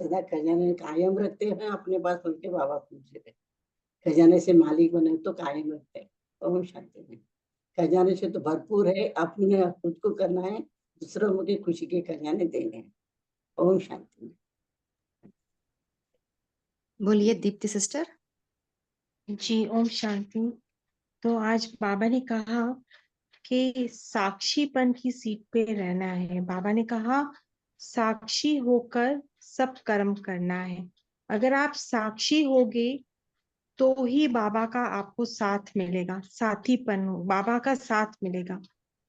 सदा खजाने कायम रखते हैं अपने पास, उनके बाबा पूछ रहे खजाने से मालिक बने तो कायम रखते हैं। ओम शांति में खजाने से तो भरपूर है, अपने खुद को करना है, दूसरों की खुशी के खजाने देने हैं। ओम शांति। बोलिए दीप्ति सिस्टर। जी ओम शांति। तो आज बाबा ने कहा कि साक्षीपन की सीट पे रहना है। बाबा ने कहा साक्षी होकर सब कर्म करना है। अगर आप साक्षी होगे तो ही बाबा का आपको साथ मिलेगा, साथीपन बाबा का साथ मिलेगा।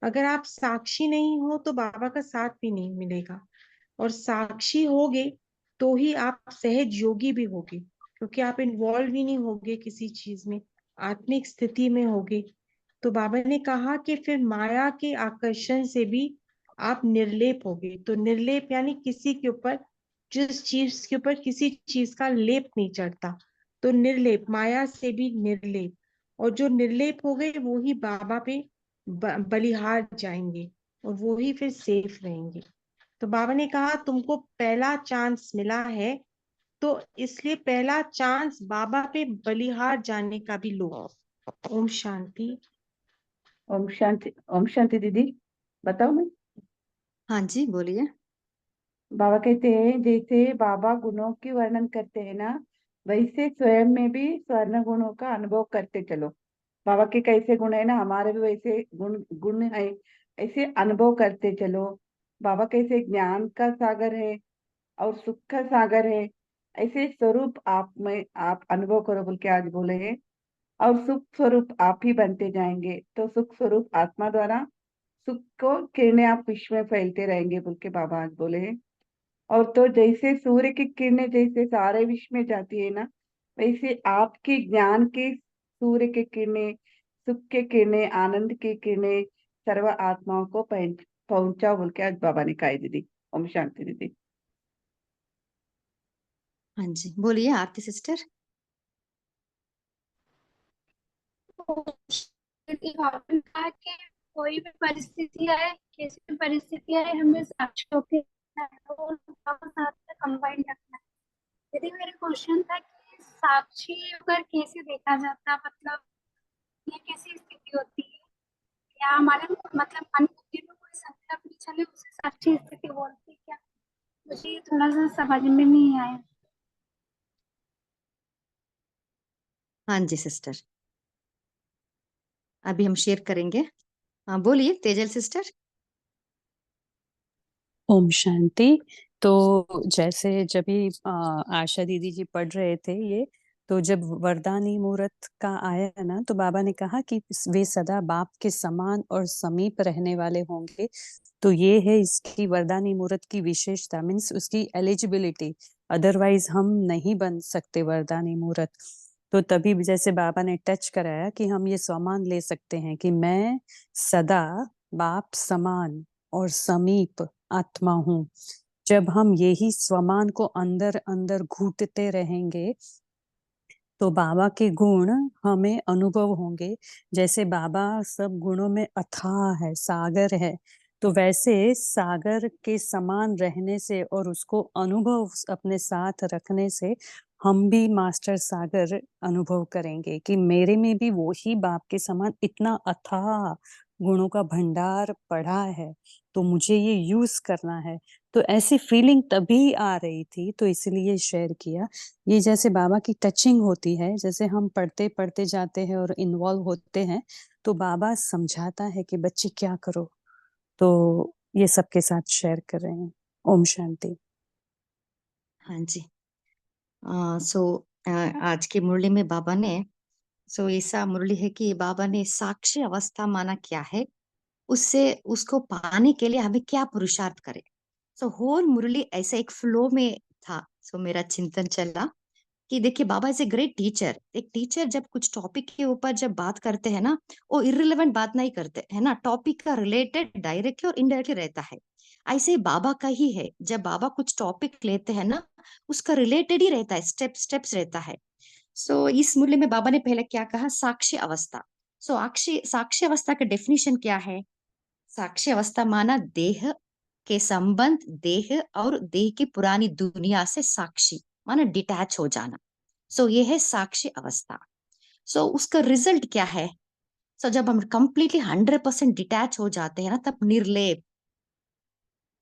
अगर आप साक्षी नहीं हो तो बाबा का साथ भी नहीं मिलेगा। और साक्षी होगे तो ही आप सहज योगी भी होगे, क्योंकि आप इन्वॉल्व ही नहीं होगे किसी चीज में, आत्मिक स्थिति में होगे। तो बाबा ने कहा कि फिर माया के आकर्षण से भी आप निर्लेप होगे। तो निर्लेप यानी किसी के ऊपर, जिस चीज के ऊपर किसी चीज का लेप नहीं चढ़ता, तो निर्लेप, माया से भी निर्लेप। और जो निर्लेप हो गए वो ही बाबा पे बलिहार जाएंगे और वो ही फिर सेफ रहेंगे। तो बाबा ने कहा तुमको पहला चांस मिला है, तो इसलिए पहला चांस बाबा पे बलिहार जाने का भी लो। ओम शांति। ओम शांति। ओम शांति दीदी, बताओ मैं। हाँ जी बोलिए। बाबा कहते हैं जैसे बाबा गुणों की वर्णन करते हैं ना, वैसे स्वयं में भी स्वर्ण गुणों का अनुभव करते चलो। बाबा के कैसे गुण है ना, हमारे भी वैसे गुण गुण है, ऐसे अनुभव करते चलो। बाबा कैसे ज्ञान का सागर है और सुख का सागर है, ऐसे स्वरूप आप में आप अनुभव करो बोल के आज बोले हैं। और सुख स्वरूप आप ही बनते जाएंगे, तो सुख स्वरूप आत्मा द्वारा सुख को किरणें आप विश्व में फैलते रहेंगे बोल के बाबा आज बोले हैं। और तो जैसे सूर्य की किरणें जैसे सारे विश्व में जाती है ना, वैसे आपकी ज्ञान की सूर्य की किरणें, सुख के किरणें, आनंद की किरणें सर्व आत्माओं को पहुंचाओ बोल के आज बाबा ने कहा है दीदी। ओम शांति दीदी। हाँ जी बोलिए आरती सिस्टर। आपने कहा कि कोई भी परिस्थिति आए, कैसी भी परिस्थिति आए, हमें साक्षी होकर साथ में कंबाइन रखना है। यदि मेरा क्वेश्चन था कि साक्षी अगर कैसे देखा जाता है, मतलब ये कैसी स्थिति होती है, या हमारे मतलब अनुभूति में कोई संकल्प नहीं चले उसे साक्षी स्थिति बोलते हैं क्या? मुझे ये थोड़ा सा समझ में नहीं आया। हाँ जी सिस्टर, अभी हम शेयर करेंगे। हाँ बोलिए तेजल सिस्टर। ओम शांति। तो जैसे जब भी आशा दीदी जी पढ़ रहे थे ये, तो जब वरदानी मुहूर्त का आया ना, तो बाबा ने कहा कि वे सदा बाप के समान और समीप रहने वाले होंगे। तो ये है इसकी वरदानी मुहूर्त की विशेषता, मीन्स उसकी एलिजिबिलिटी। अदरवाइज हम नहीं बन सकते वरदानी मुहूर्त। तो तभी जैसे बाबा ने टच कराया कि हम ये स्वमान ले सकते हैं कि मैं सदा बाप समान और समीप आत्मा हूँ। जब हम यही स्वमान को अंदर अंदर घूटते रहेंगे तो बाबा के गुण हमें अनुभव होंगे। जैसे बाबा सब गुणों में अथाह है, सागर है, तो वैसे सागर के समान रहने से और उसको अनुभव अपने साथ रखने से हम भी मास्टर सागर अनुभव करेंगे कि मेरे में भी वो ही बाप के समान इतना अथाह गुणों का भंडार पड़ा है, तो मुझे ये यूज करना है। तो ऐसी फीलिंग तभी आ रही थी, तो इसलिए शेयर किया। ये जैसे बाबा की टचिंग होती है, जैसे हम पढ़ते पढ़ते जाते हैं और इन्वॉल्व होते हैं, तो बाबा समझाता है कि बच्चे क्या करो। तो ये सबके साथ शेयर कर रहे हैं। ओम शांति। हाँ जी। सो आज की मुरली में बाबा ने ऐसा मुरली है कि बाबा ने साक्षी अवस्था माना क्या है, उससे उसको पाने के लिए हमें क्या पुरुषार्थ करें। होल मुरली ऐसा एक फ्लो में था। मेरा चिंतन चला कि देखिए, बाबा इज ए ग्रेट टीचर। एक टीचर जब कुछ टॉपिक के ऊपर जब बात करते हैं ना, वो इररिलेवेंट बात नहीं करते है ना, टॉपिक का रिलेटेड डायरेक्टली और इनडायरेक्टली रहता है। ऐसे ही बाबा का ही है, जब बाबा कुछ टॉपिक लेते हैं ना, उसका रिलेटेड ही रहता है, स्टेप्स रहता है। इस मूल्य में बाबा ने पहले क्या कहा, साक्षी अवस्था। साक्षी अवस्था का डेफिनेशन क्या है? साक्षी अवस्था माना देह के संबंध, देह और देह की पुरानी दुनिया से साक्षी माना डिटैच हो जाना। ये है साक्षी अवस्था। उसका रिजल्ट क्या है? जब हम कंप्लीटली 100% डिटैच हो जाते हैं ना, तब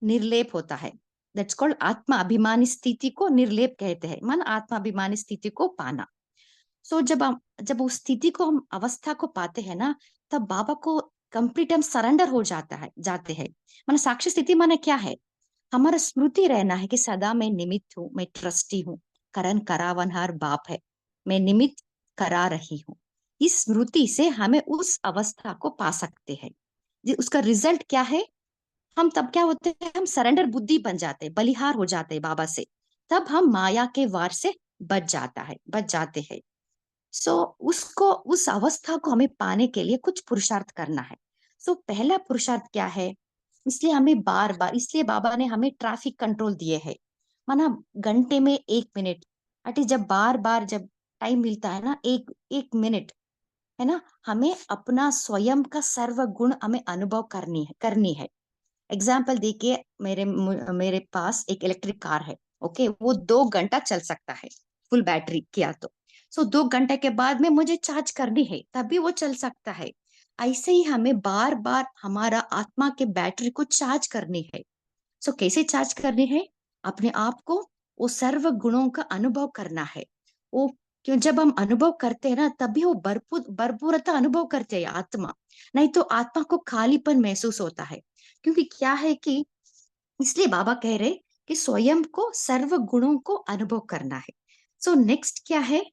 निर्लेप होता है। दैट्स कॉल्ड आत्मा अभिमानी स्थिति को निर्लेप कहते हैं, माना आत्मा अभिमानी स्थिति को पाना। जब उस स्थिति को हम अवस्था को पाते हैं ना, तब बाबा को कंप्लीट हम सरेंडर हो जाते हैं। माना साक्षी स्थिति माने क्या है? हमारा स्मृति रहना है कि सदा मैं निमित्त हूँ, मैं ट्रस्टी हूँ, करण करावनहार बाप है, मैं निमित्त करा रही हूँ। इस स्मृति से हमें उस अवस्था को पा सकते हैं। उसका रिजल्ट क्या है? हम तब क्या होते हैं, हम सरेंडर बुद्धि बन जाते हैं, बलिहार हो जाते हैं बाबा से। तब हम माया के वार से बच जाते हैं। उसको, उस अवस्था को हमें पाने के लिए कुछ पुरुषार्थ करना है। पहला पुरुषार्थ क्या है? इसलिए बाबा ने हमें ट्रैफिक कंट्रोल दिए है। माना घंटे में 1 मिनट, जब बार बार जब टाइम मिलता है ना, एक मिनट है ना, हमें अपना स्वयं का सर्व गुण हमें अनुभव करनी है। एग्जाम्पल देखिए, मेरे पास एक इलेक्ट्रिक कार है। ओके, वो 2 घंटा चल सकता है फुल बैटरी किया तो। 2 घंटे के बाद में मुझे चार्ज करनी है, तभी वो चल सकता है। ऐसे ही हमें बार बार हमारा आत्मा के बैटरी को चार्ज करनी है। कैसे चार्ज करनी है? अपने आप को वो सर्व गुणों का अनुभव करना है। वो क्यों, जब हम अनुभव करते हैं ना, तभी वो भरपूरता अनुभव करते हैं आत्मा। नहीं तो आत्मा को खालीपन महसूस होता है। क्योंकि क्या है कि, इसलिए बाबा कह रहे कि स्वयं को सर्व गुणों को अनुभव करना है। नेक्स्ट क्या है?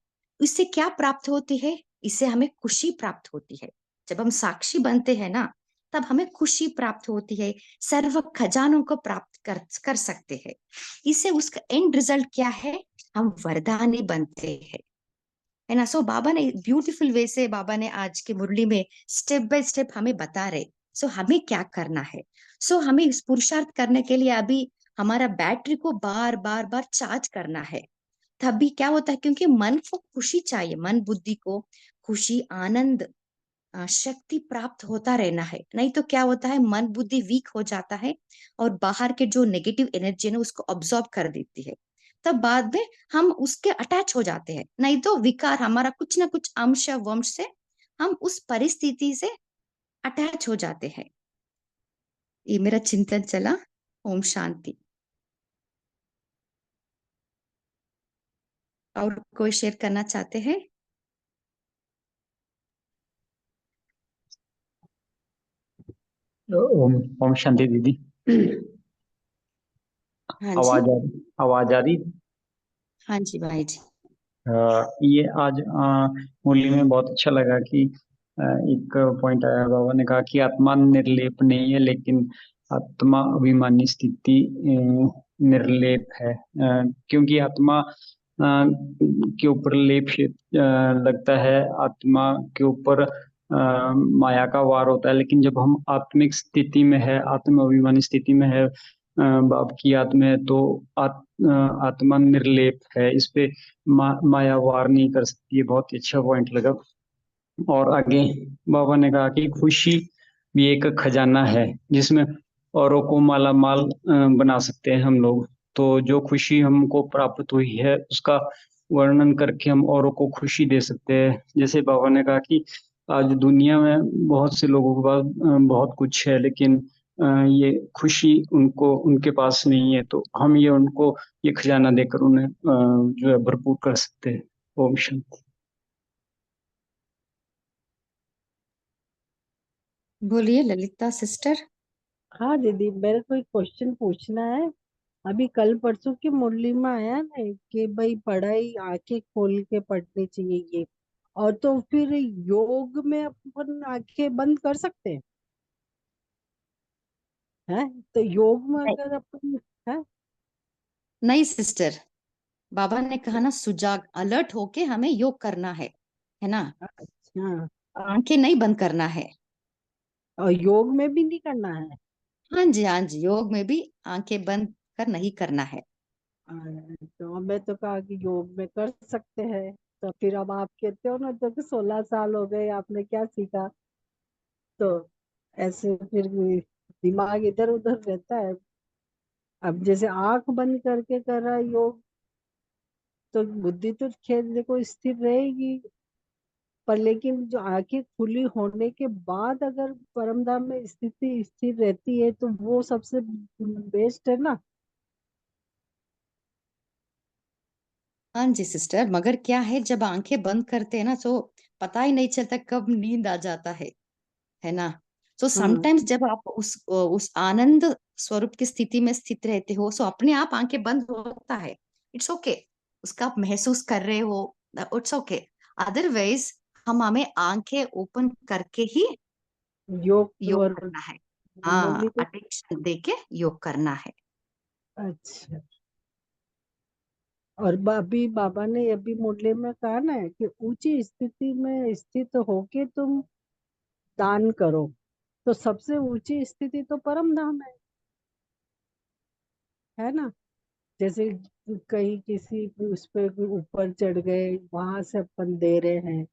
इससे क्या प्राप्त होती है? इससे हमें खुशी प्राप्त होती है। जब हम साक्षी बनते हैं ना, तब हमें खुशी प्राप्त होती है, सर्व खजानों को प्राप्त कर सकते हैं। इससे उसका एंड रिजल्ट क्या है? हम वरदानी बनते हैं, है ना। बाबा ने ब्यूटीफुल वे से, बाबा ने आज की मुरली में स्टेप बाय स्टेप हमें बता रहे। हमें क्या करना है? हमें इस पुरुषार्थ करने के लिए अभी हमारा बैटरी को बार बार बार चार्ज करना है। तभी क्या होता है, क्योंकि मन को खुशी चाहिए, मन बुद्धि को खुशी, आनंद, शक्ति प्राप्त होता रहना है। नहीं तो क्या होता है, मन बुद्धि वीक हो जाता है और बाहर के जो नेगेटिव एनर्जी है ना, उसको ऑब्जॉर्ब कर देती है। तब बाद में हम उसके अटैच हो जाते हैं। नहीं तो विकार, हमारा कुछ ना कुछ अंश वंश से हम उस परिस्थिति से अटैच हो जाते हैं। ये मेरा चिंतन चला। ओम शांति। और कोई शेयर करना चाहते हैं? ओम ओम शांति दीदी। हाँ आवाज जी, आ रही, आवाज आ रही? हाँ जी भाई जी। ये आज मुरली में बहुत अच्छा लगा कि एक पॉइंट आया, बाबा ने कहा कि आत्मा निर्लेप नहीं है, लेकिन आत्मा अभिमानी स्थिति निर्लेप है। क्योंकि आत्मा के ऊपर लेप लगता है, आत्मा के ऊपर माया का वार होता है। लेकिन जब हम आत्मिक स्थिति में है, आत्म अभिमानी स्थिति में है, बाप की याद में है, तो आत्मा निर्लेप है। इस पे माया वार नहीं कर सकती। ये बहुत ही अच्छा पॉइंट लगा। और आगे बाबा ने कहा कि खुशी भी एक खजाना है, जिसमें औरों को माला माल बना सकते हैं हम लोग। तो जो खुशी हमको प्राप्त हुई है, उसका वर्णन करके हम औरों को खुशी दे सकते हैं। जैसे बाबा ने कहा कि आज दुनिया में बहुत से लोगों के पास बहुत कुछ है, लेकिन ये खुशी उनको उनके पास नहीं है, तो हम ये उनको ये खजाना देकर उन्हें जो है भरपूर कर सकते हैं। ओम शांति। बोलिए ललिता सिस्टर। हाँ दीदी, मेरे को एक क्वेश्चन पूछना है। अभी कल परसों की मुरली में आया ना कि भाई पढ़ाई आंखें खोल के पढ़नी चाहिए ये, और तो फिर योग में अपन आंखें बंद कर सकते हैं? तो योग में नहीं, अगर अपन है। नहीं सिस्टर, बाबा ने कहा ना सुजाग अलर्ट होके हमें योग करना है ना। अच्छा, आंखें नहीं बंद करना है। और योग में भी नहीं करना है? हाँ जी, हाँ जी, योग में भी आंखें बंद कर नहीं करना है। तो मैं तो कहा कि योग में कर सकते हैं। तो फिर अब आप कहते हो ना, तो कि 16 साल हो गए, आपने क्या सीखा? तो ऐसे फिर दिमाग इधर उधर रहता है। अब जैसे आंख बंद करके कर रहा है योग, तो बुद्धि तो खैर देखो स्थिर रहेगी, पर लेकिन जो आंखें खुली होने के बाद अगर परम धाम में स्थिति स्थिर रहती है, तो वो सबसे बेस्ट है ना। हाँ जी सिस्टर, मगर क्या है जब आंखें बंद करते हैं ना तो पता ही नहीं चलता कब नींद आ जाता है ना। तो हाँ समटाइम्स जब आप उस आनंद स्वरूप की स्थिति में स्थित रहते हो, सो अपने आप आंखें बंद होता है। इट्स ओके, उसका आप महसूस कर रहे हो, इट्स ओके। अदरवाइज हमें आंखें ओपन करके ही योग योग और करना है। मुरली हाँ, को। अटेंशन दे के योग करना है। अच्छा, और अभी बाबा ने अभी मुरली में कहा ना कि ऊंची स्थिति में स्थित होके तुम दान करो। तो सबसे ऊंची स्थिति तो परम धाम है ना। जैसे कहीं किसी उस पे ऊपर चढ़ गए, वहां से अपन दे रहे हैं,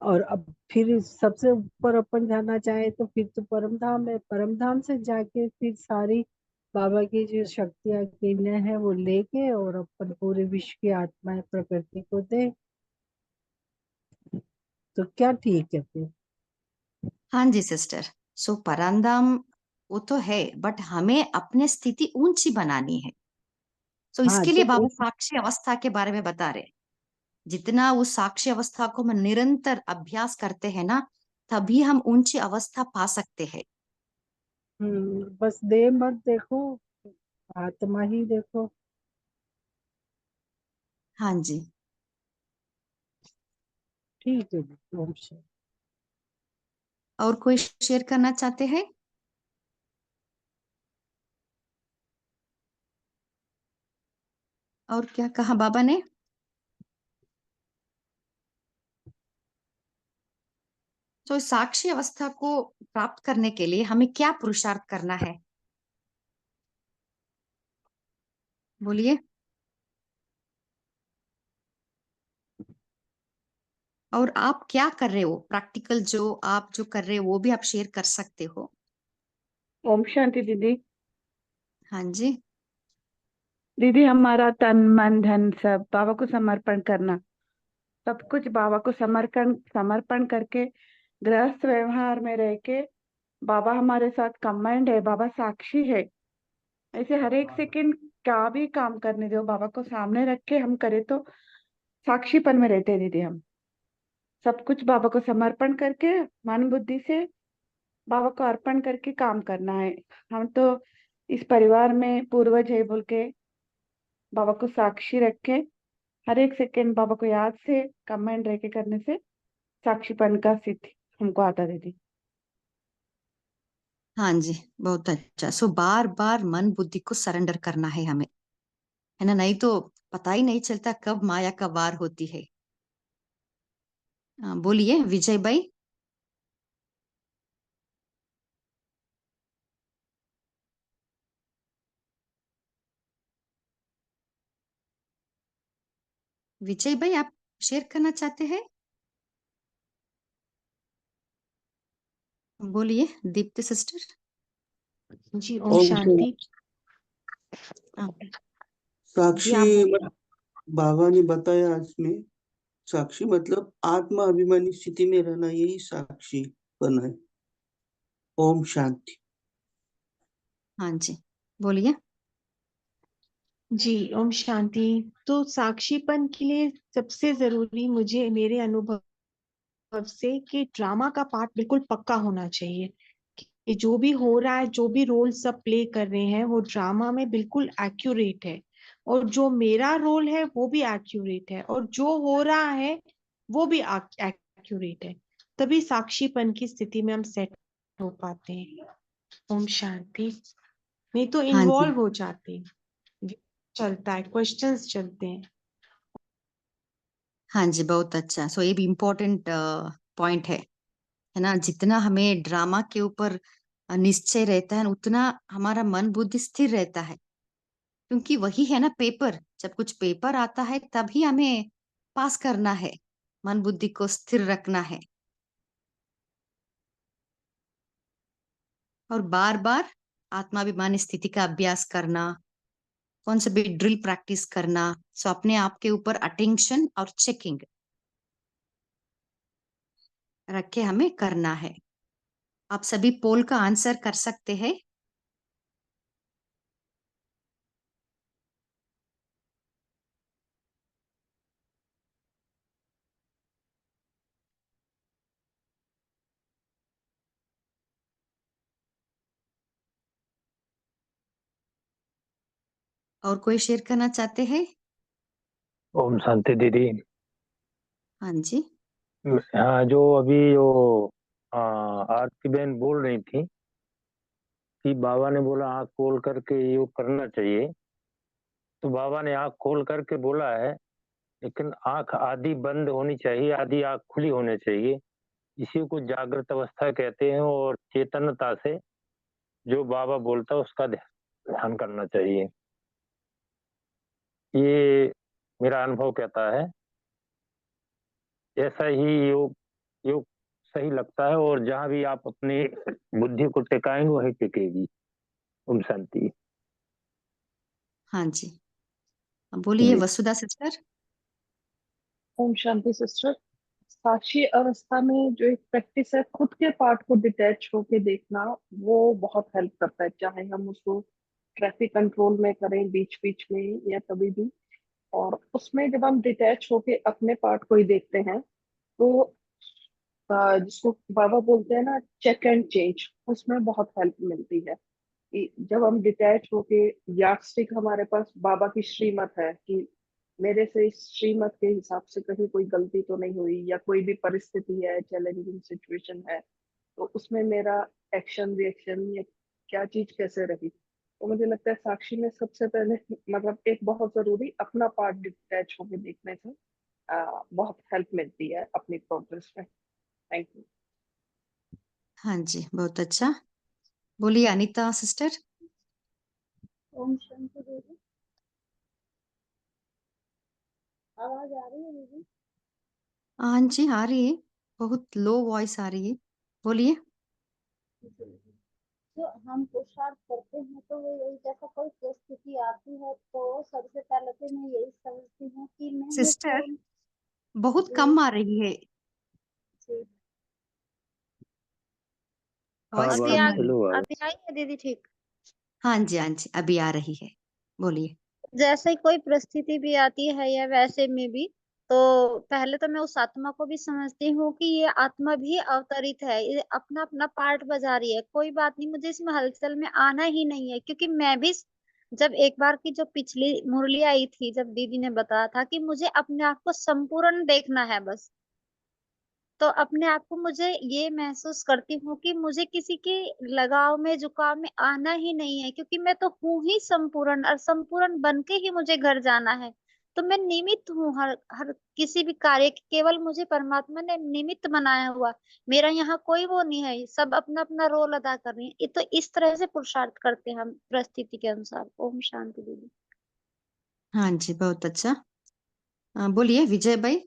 और अब फिर सबसे ऊपर अपन जाना चाहे तो फिर तो परम धाम है। परम धाम से जाके फिर सारी बाबा की जो शक्तियां किरणें हैं वो लेके और अपन पूरे विश्व की आत्माएं प्रकृति को दे। तो क्या ठीक है फिर? हाँ जी सिस्टर, सो परंदम वो तो है, बट हमें अपने स्थिति ऊंची बनानी है। सो हाँ इसके तो लिए बाबा साक्षी अवस्था के बारे में बता रहे। जितना उस साक्षी अवस्था को हम निरंतर अभ्यास करते हैं ना, तभी हम ऊंची अवस्था पा सकते हैं। बस देह मत देखो, आत्मा ही देखो। हाँ जी। ठीक है जी, ओम शांति। और कोई शेयर करना चाहते हैं? और क्या कहा बाबा ने? तो इस साक्षी अवस्था को प्राप्त करने के लिए हमें क्या पुरुषार्थ करना है? बोलिए। और आप क्या कर रहे हो, प्रैक्टिकल जो आप जो कर रहे हो वो भी आप शेयर कर सकते हो। ओम शांति दीदी। हाँ जी। दीदी हमारा तन मन धन सब बाबा को समर्पण करना, सब कुछ बाबा को समर्पण समर्पण करके गृहस्थ व्यवहार में रह के बाबा हमारे साथ कमांड है, बाबा साक्षी है। ऐसे हर एक सेकंड क्या भी काम करने दो, बाबा को सामने रख के हम करे तो साक्षीपन में रहते हैं दीदी। हम सब कुछ बाबा को समर्पण करके मन बुद्धि से बाबा को अर्पण करके काम करना है। हम तो इस परिवार में पूर्वज है बोल के बाबा को साक्षी रख के हर एक सेकंड बाबा को याद से कमेंट रह के करने से साक्षीपन का सिद्धि हमको आता दीदी। हाँ जी, बहुत अच्छा। सो बार बार मन बुद्धि को सरेंडर करना है हमें, है ना, नहीं तो पता ही नहीं चलता कब माया का वार होती है। बोलिए विजय भाई। विजय भाई, आप शेयर करना चाहते हैं? बोलिए दीप्ति सिस्टर। जी ओम ओम शांति। जी साक्षी आप बोलिए। बाबा ने बताया इसमें साक्षी मतलब आत्मा अभिमानी स्थिति में रहना, यही साक्षीपन है। ओम शांति। हाँ जी, बोलिए। जी, ओम शांति। तो साक्षीपन के लिए सबसे जरूरी मुझे मेरे अनुभव से कि ड्रामा का पार्ट बिल्कुल पक्का होना चाहिए, कि जो भी हो रहा है, जो भी रोल सब प्ले कर रहे हैं, वो ड्रामा में बिल्कुल एक्यूरेट है, और जो मेरा रोल है वो भी एक्यूरेट है, और जो हो रहा है वो भी एक्यूरेट है। तभी साक्षीपन की स्थिति में हम सेट हो पाते हैं। ओम शांति। नहीं तो हाँ जी, इन्वॉल्व हो जाते हैं, चलता है, क्वेश्चंस चलते हैं। हाँ जी, बहुत अच्छा। सो ये भी इम्पोर्टेंट पॉइंट है ना। जितना हमें ड्रामा के ऊपर निश्चय रहता है, उतना हमारा मन बुद्धि स्थिर रहता है, क्योंकि वही है ना पेपर। जब कुछ पेपर आता है तभी हमें पास करना है, मन बुद्धि को स्थिर रखना है, और बार बार आत्माभिमानी स्थिति का अभ्यास करना, कौन सा भी ड्रिल प्रैक्टिस करना। सो अपने आप के ऊपर अटेंशन और चेकिंग रखे हमें करना है। आप सभी पोल का आंसर कर सकते हैं। और कोई शेयर करना चाहते हैं? ओम शांति दीदी। हाँ जी। हाँ, जो अभी वो आरती बहन बोल रही थी कि बाबा ने बोला आँख खोल करके योग करना चाहिए, तो बाबा ने आँख खोल करके बोला है, लेकिन आँख आधी बंद होनी चाहिए, आधी आँख खुली होनी चाहिए। इसी को जागृत अवस्था कहते हैं, और चेतनता से जो बाबा बोलता है उसका ध्यान करना चाहिए। ये मेरा अनुभव कहता है। ऐसा ही योग योग सही लगता है, और जहां भी आप अपनी बुद्धि को टिकाएंगे वहीं टिकेगी। ओम शांति। हाँ जी, बोलिए जी। वसुधा सिस्टर। ओम शांति सिस्टर। साक्षी अवस्था में जो एक प्रैक्टिस है खुद के पार्ट को डिटैच होके देखना, वो बहुत हेल्प करता है, चाहे हम उसको ट्रैफिक कंट्रोल में करें बीच बीच में या कभी भी। और उसमें जब हम डिटैच होके अपने पार्ट को ही देखते हैं, तो जिसको बाबा बोलते हैं ना चेक एंड चेंज, उसमें बहुत हेल्प मिलती है। कि जब हम डिटैच होके, यार्डस्टिक हमारे पास बाबा की श्रीमत है कि मेरे से इस श्रीमत के हिसाब से कहीं कोई गलती तो नहीं हुई, या कोई भी परिस्थिति है, चैलेंजिंग सिचुएशन है, तो उसमें मेरा एक्शन रिएक्शन या क्या चीज कैसे रही। तो मुझे लगता है साक्षी में सबसे पहले मतलब एक बहुत जरूरी अपना पार्ट डिटैच होके देखने से बहुत हेल्प मिलती है अपनी प्रोग्रेस में। Thank you. हाँ जी, बहुत अच्छा। बोलिए अनीता सिस्टर। ओम शांति दीदी, आवाज आ रही है दीदी? हाँ जी, आ रही है, बहुत लो वॉइस आ रही है, बोलिए। जो हम पुरुषार्थ करते हैं तो वो यही, जैसा कोई परिस्थिति आती है तो सबसे पहले तो मैं यही समझती हूँ कि मैं ये सिस्टर कौन। बहुत जी कम आ रही है, जी। वॉइस अभी आवाज कम आ आ रही है। स्लो आ अभी आई है दीदी ठीक? हाँ जी, हाँ जी, अभी आ रही है, बोलिए। जैसे कोई परिस्थिति भी आती है या वैसे में भी, तो पहले तो मैं उस आत्मा को भी समझती हूँ कि ये आत्मा भी अवतरित है, ये अपना अपना पार्ट बजा रही है, कोई बात नहीं, मुझे इसमें हलचल में आना ही नहीं है। क्योंकि मैं भी जब एक बार की जो पिछली मुरली आई थी, जब दीदी ने बताया था कि मुझे अपने आप को संपूर्ण देखना है बस, तो अपने आप को मुझे ये महसूस करती हूँ कि मुझे किसी के लगाव में झुकाव में आना ही नहीं है, क्योंकि मैं तो हूँ ही संपूर्ण, और संपूर्ण बन के ही मुझे घर जाना है। तो मैं निमित्त हूँ हर हर किसी भी कार्य के, केवल मुझे परमात्मा ने निमित्त बनाया हुआ, मेरा यहाँ कोई वो नहीं है, सब अपना अपना रोल अदा कर रही है। ये तो इस तरह से पुरुषार्थ करते हैं हम परिस्थिति के अनुसार। ओम शांति दीदी। हाँ जी, बहुत अच्छा। बोलिए विजय भाई।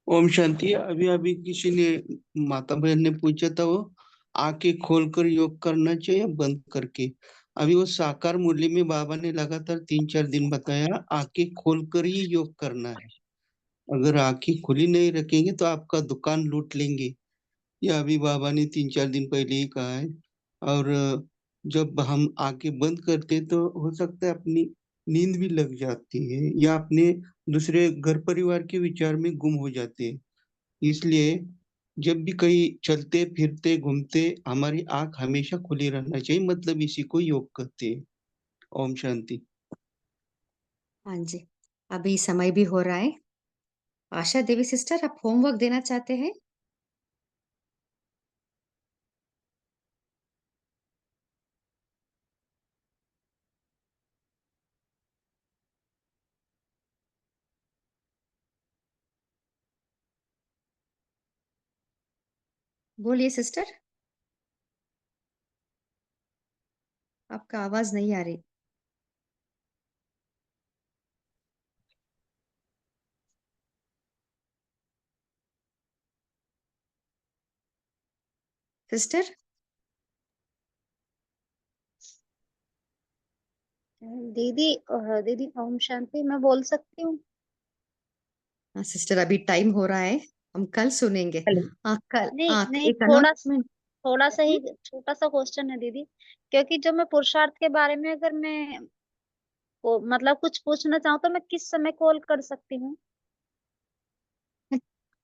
ओम शांति। अभी अभी किसी ने, माता बहन ने पूछा था, वो आंखें खोलकर योग करना चाहिए बंद करके। अभी वो साकार मुरली में बाबा ने लगातार 3-4 दिन बताया, आंखें खोलकर ही योग करना है। अगर आंखें खुली नहीं रखेंगे तो आपका दुकान लूट लेंगे। ये अभी बाबा ने 3-4 दिन पहले ही कहा है। और जब हम आंखें बंद करते तो हो सकता है अपनी नींद भी लग जाती है या अपने दूसरे घर परिवार के विचार में गुम हो जाते हैं। इसलिए जब भी कहीं चलते फिरते घूमते हमारी आंख हमेशा खुली रहना चाहिए, मतलब इसी को योग कहते हैं। ओम शांति। हाँ जी, अभी समय भी हो रहा है। आशा देवी सिस्टर, आप होमवर्क देना चाहते हैं? बोलिए सिस्टर, आपका आवाज नहीं आ रही। सिस्टर, दीदी ओम शांति, मैं बोल सकती हूँ? हाँ सिस्टर, अभी टाइम हो रहा है, हम कल सुनेंगे। हाँ कल, नहीं हाँ नहीं, एक थोड़ा अनाउंसमेंट। सा ही छोटा सा क्वेश्चन है दीदी। क्योंकि जो मैं पुरुषार्थ के बारे में अगर मैं मतलब कुछ पूछना चाहूँ तो मैं किस समय कॉल कर सकती हूँ?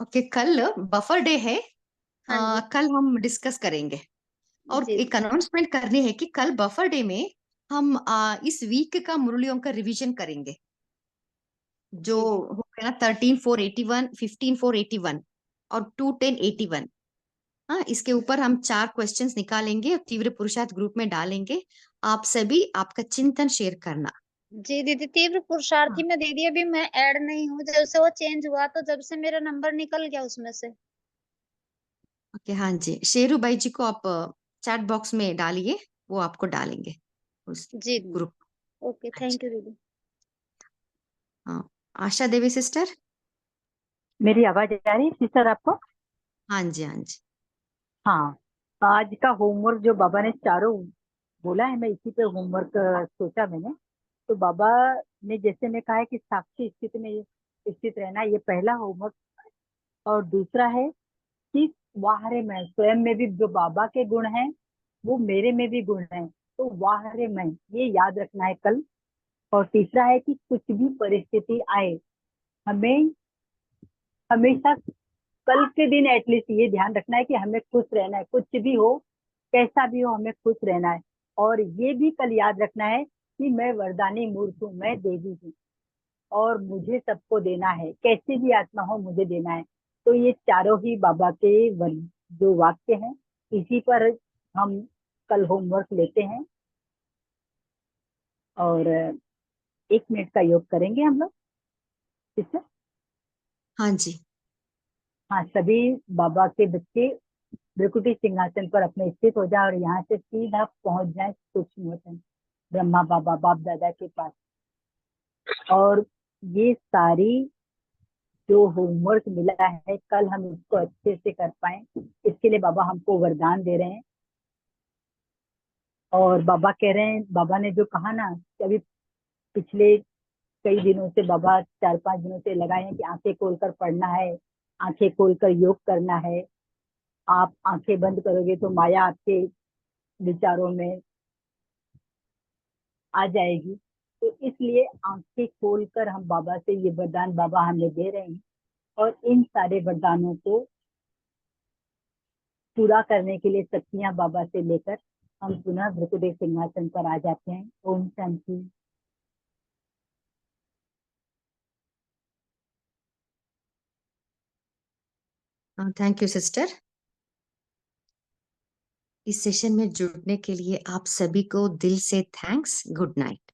ओके, कल बफर डे है। हाँ जी। कल हम डिस्कस करेंगे। और जी एक अनाउंसमेंट करनी है कि कल बफर डे में हम इस वीक का मुरलियों का रिवीजन करेंगे, जो जी जी हो गया ना 13-4-81, 15-4-81 और 2-10-81। हाँ, इसके ऊपर हम 4 क्वेश्चंस निकालेंगे और तीव्र पुरुषार्थ ग्रुप में डालेंगे। आप सभी आपका चिंतन शेयर करना। जी दीदी, तीव्र पुरुषार्थी हाँ में दीदी अभी मैं ऐड नहीं हूँ। जब से वो चेंज हुआ तो जब से मेरा नंबर निकल गया उसमें से। ओके, हाँ जी, शेरू भाई जी को आप चैट बॉक्स में डालिए, वो आपको डालेंगे उस जी दीदी। ग्रुप। ओके, हाँ जी, थैंक यू दीदी। हाँ। आशा देवी सिस्टर। मेरी आवाज आ रही है सिस्टर आपको? हाँ जी, हाँ जी। हाँ, आज का होमवर्क जो बाबा ने चारों बोला है, मैं इसी पे होमवर्क सोचा मैंने। तो बाबा ने जैसे मैं कहा है कि साक्षी स्थिति में स्थित रहना, ये पहला होमवर्क। और दूसरा है कि वाहरे मैं स्वयं में भी जो बाबा के गुण हैं वो मेरे में भी गुण हैं, तो वाहरे मैं, ये याद रखना है कल। और तीसरा है कि कुछ भी परिस्थिति आए, हमें हमेशा कल के दिन एटलीस्ट ये ध्यान रखना है कि हमें खुश रहना है, कुछ भी हो कैसा भी हो हमें खुश रहना है। और ये भी कल याद रखना है कि मैं वरदानी मूर्त हूँ, मैं देवी हूँ और मुझे सबको देना है, कैसी भी आत्मा हो मुझे देना है। तो ये चारों ही बाबा के जो वाक्य हैं, इसी पर हम कल होमवर्क लेते हैं। और 1 मिनट का योग करेंगे हम लोग, ठीक है? हाँ जी। हाँ, सभी बाबा के बच्चे भ्रिकुटी सिंहासन पर अपने स्थित हो जाए और यहाँ से सीधा पहुंच जाए सूक्ष्म वतन ब्रह्मा बाबा बाप दादा के पास। और ये सारी जो होमवर्क मिला है कल हम इसको अच्छे से कर पाए, इसके लिए बाबा हमको वरदान दे रहे हैं। और बाबा कह रहे हैं, बाबा ने जो कहा ना कि अभी पिछले कई दिनों से, बाबा 4-5 दिनों से लगाए हैं कि आंखें खोलकर पढ़ना है, आंखें खोलकर योग करना है। आप आंखें बंद करोगे तो माया आपके विचारों में आ जाएगी। तो इसलिए आंखें खोलकर हम बाबा से ये वरदान बाबा हमें दे रहे हैं। और इन सारे वरदानों को पूरा करने के लिए शक्तियां बाबा से लेकर हम पुनः भ्रिकुटी सिंहासन पर आ जाते हैं। ओम शांति। हाँ, थैंक यू सिस्टर। इस सेशन में जुड़ने के लिए आप सभी को दिल से थैंक्स। Good night.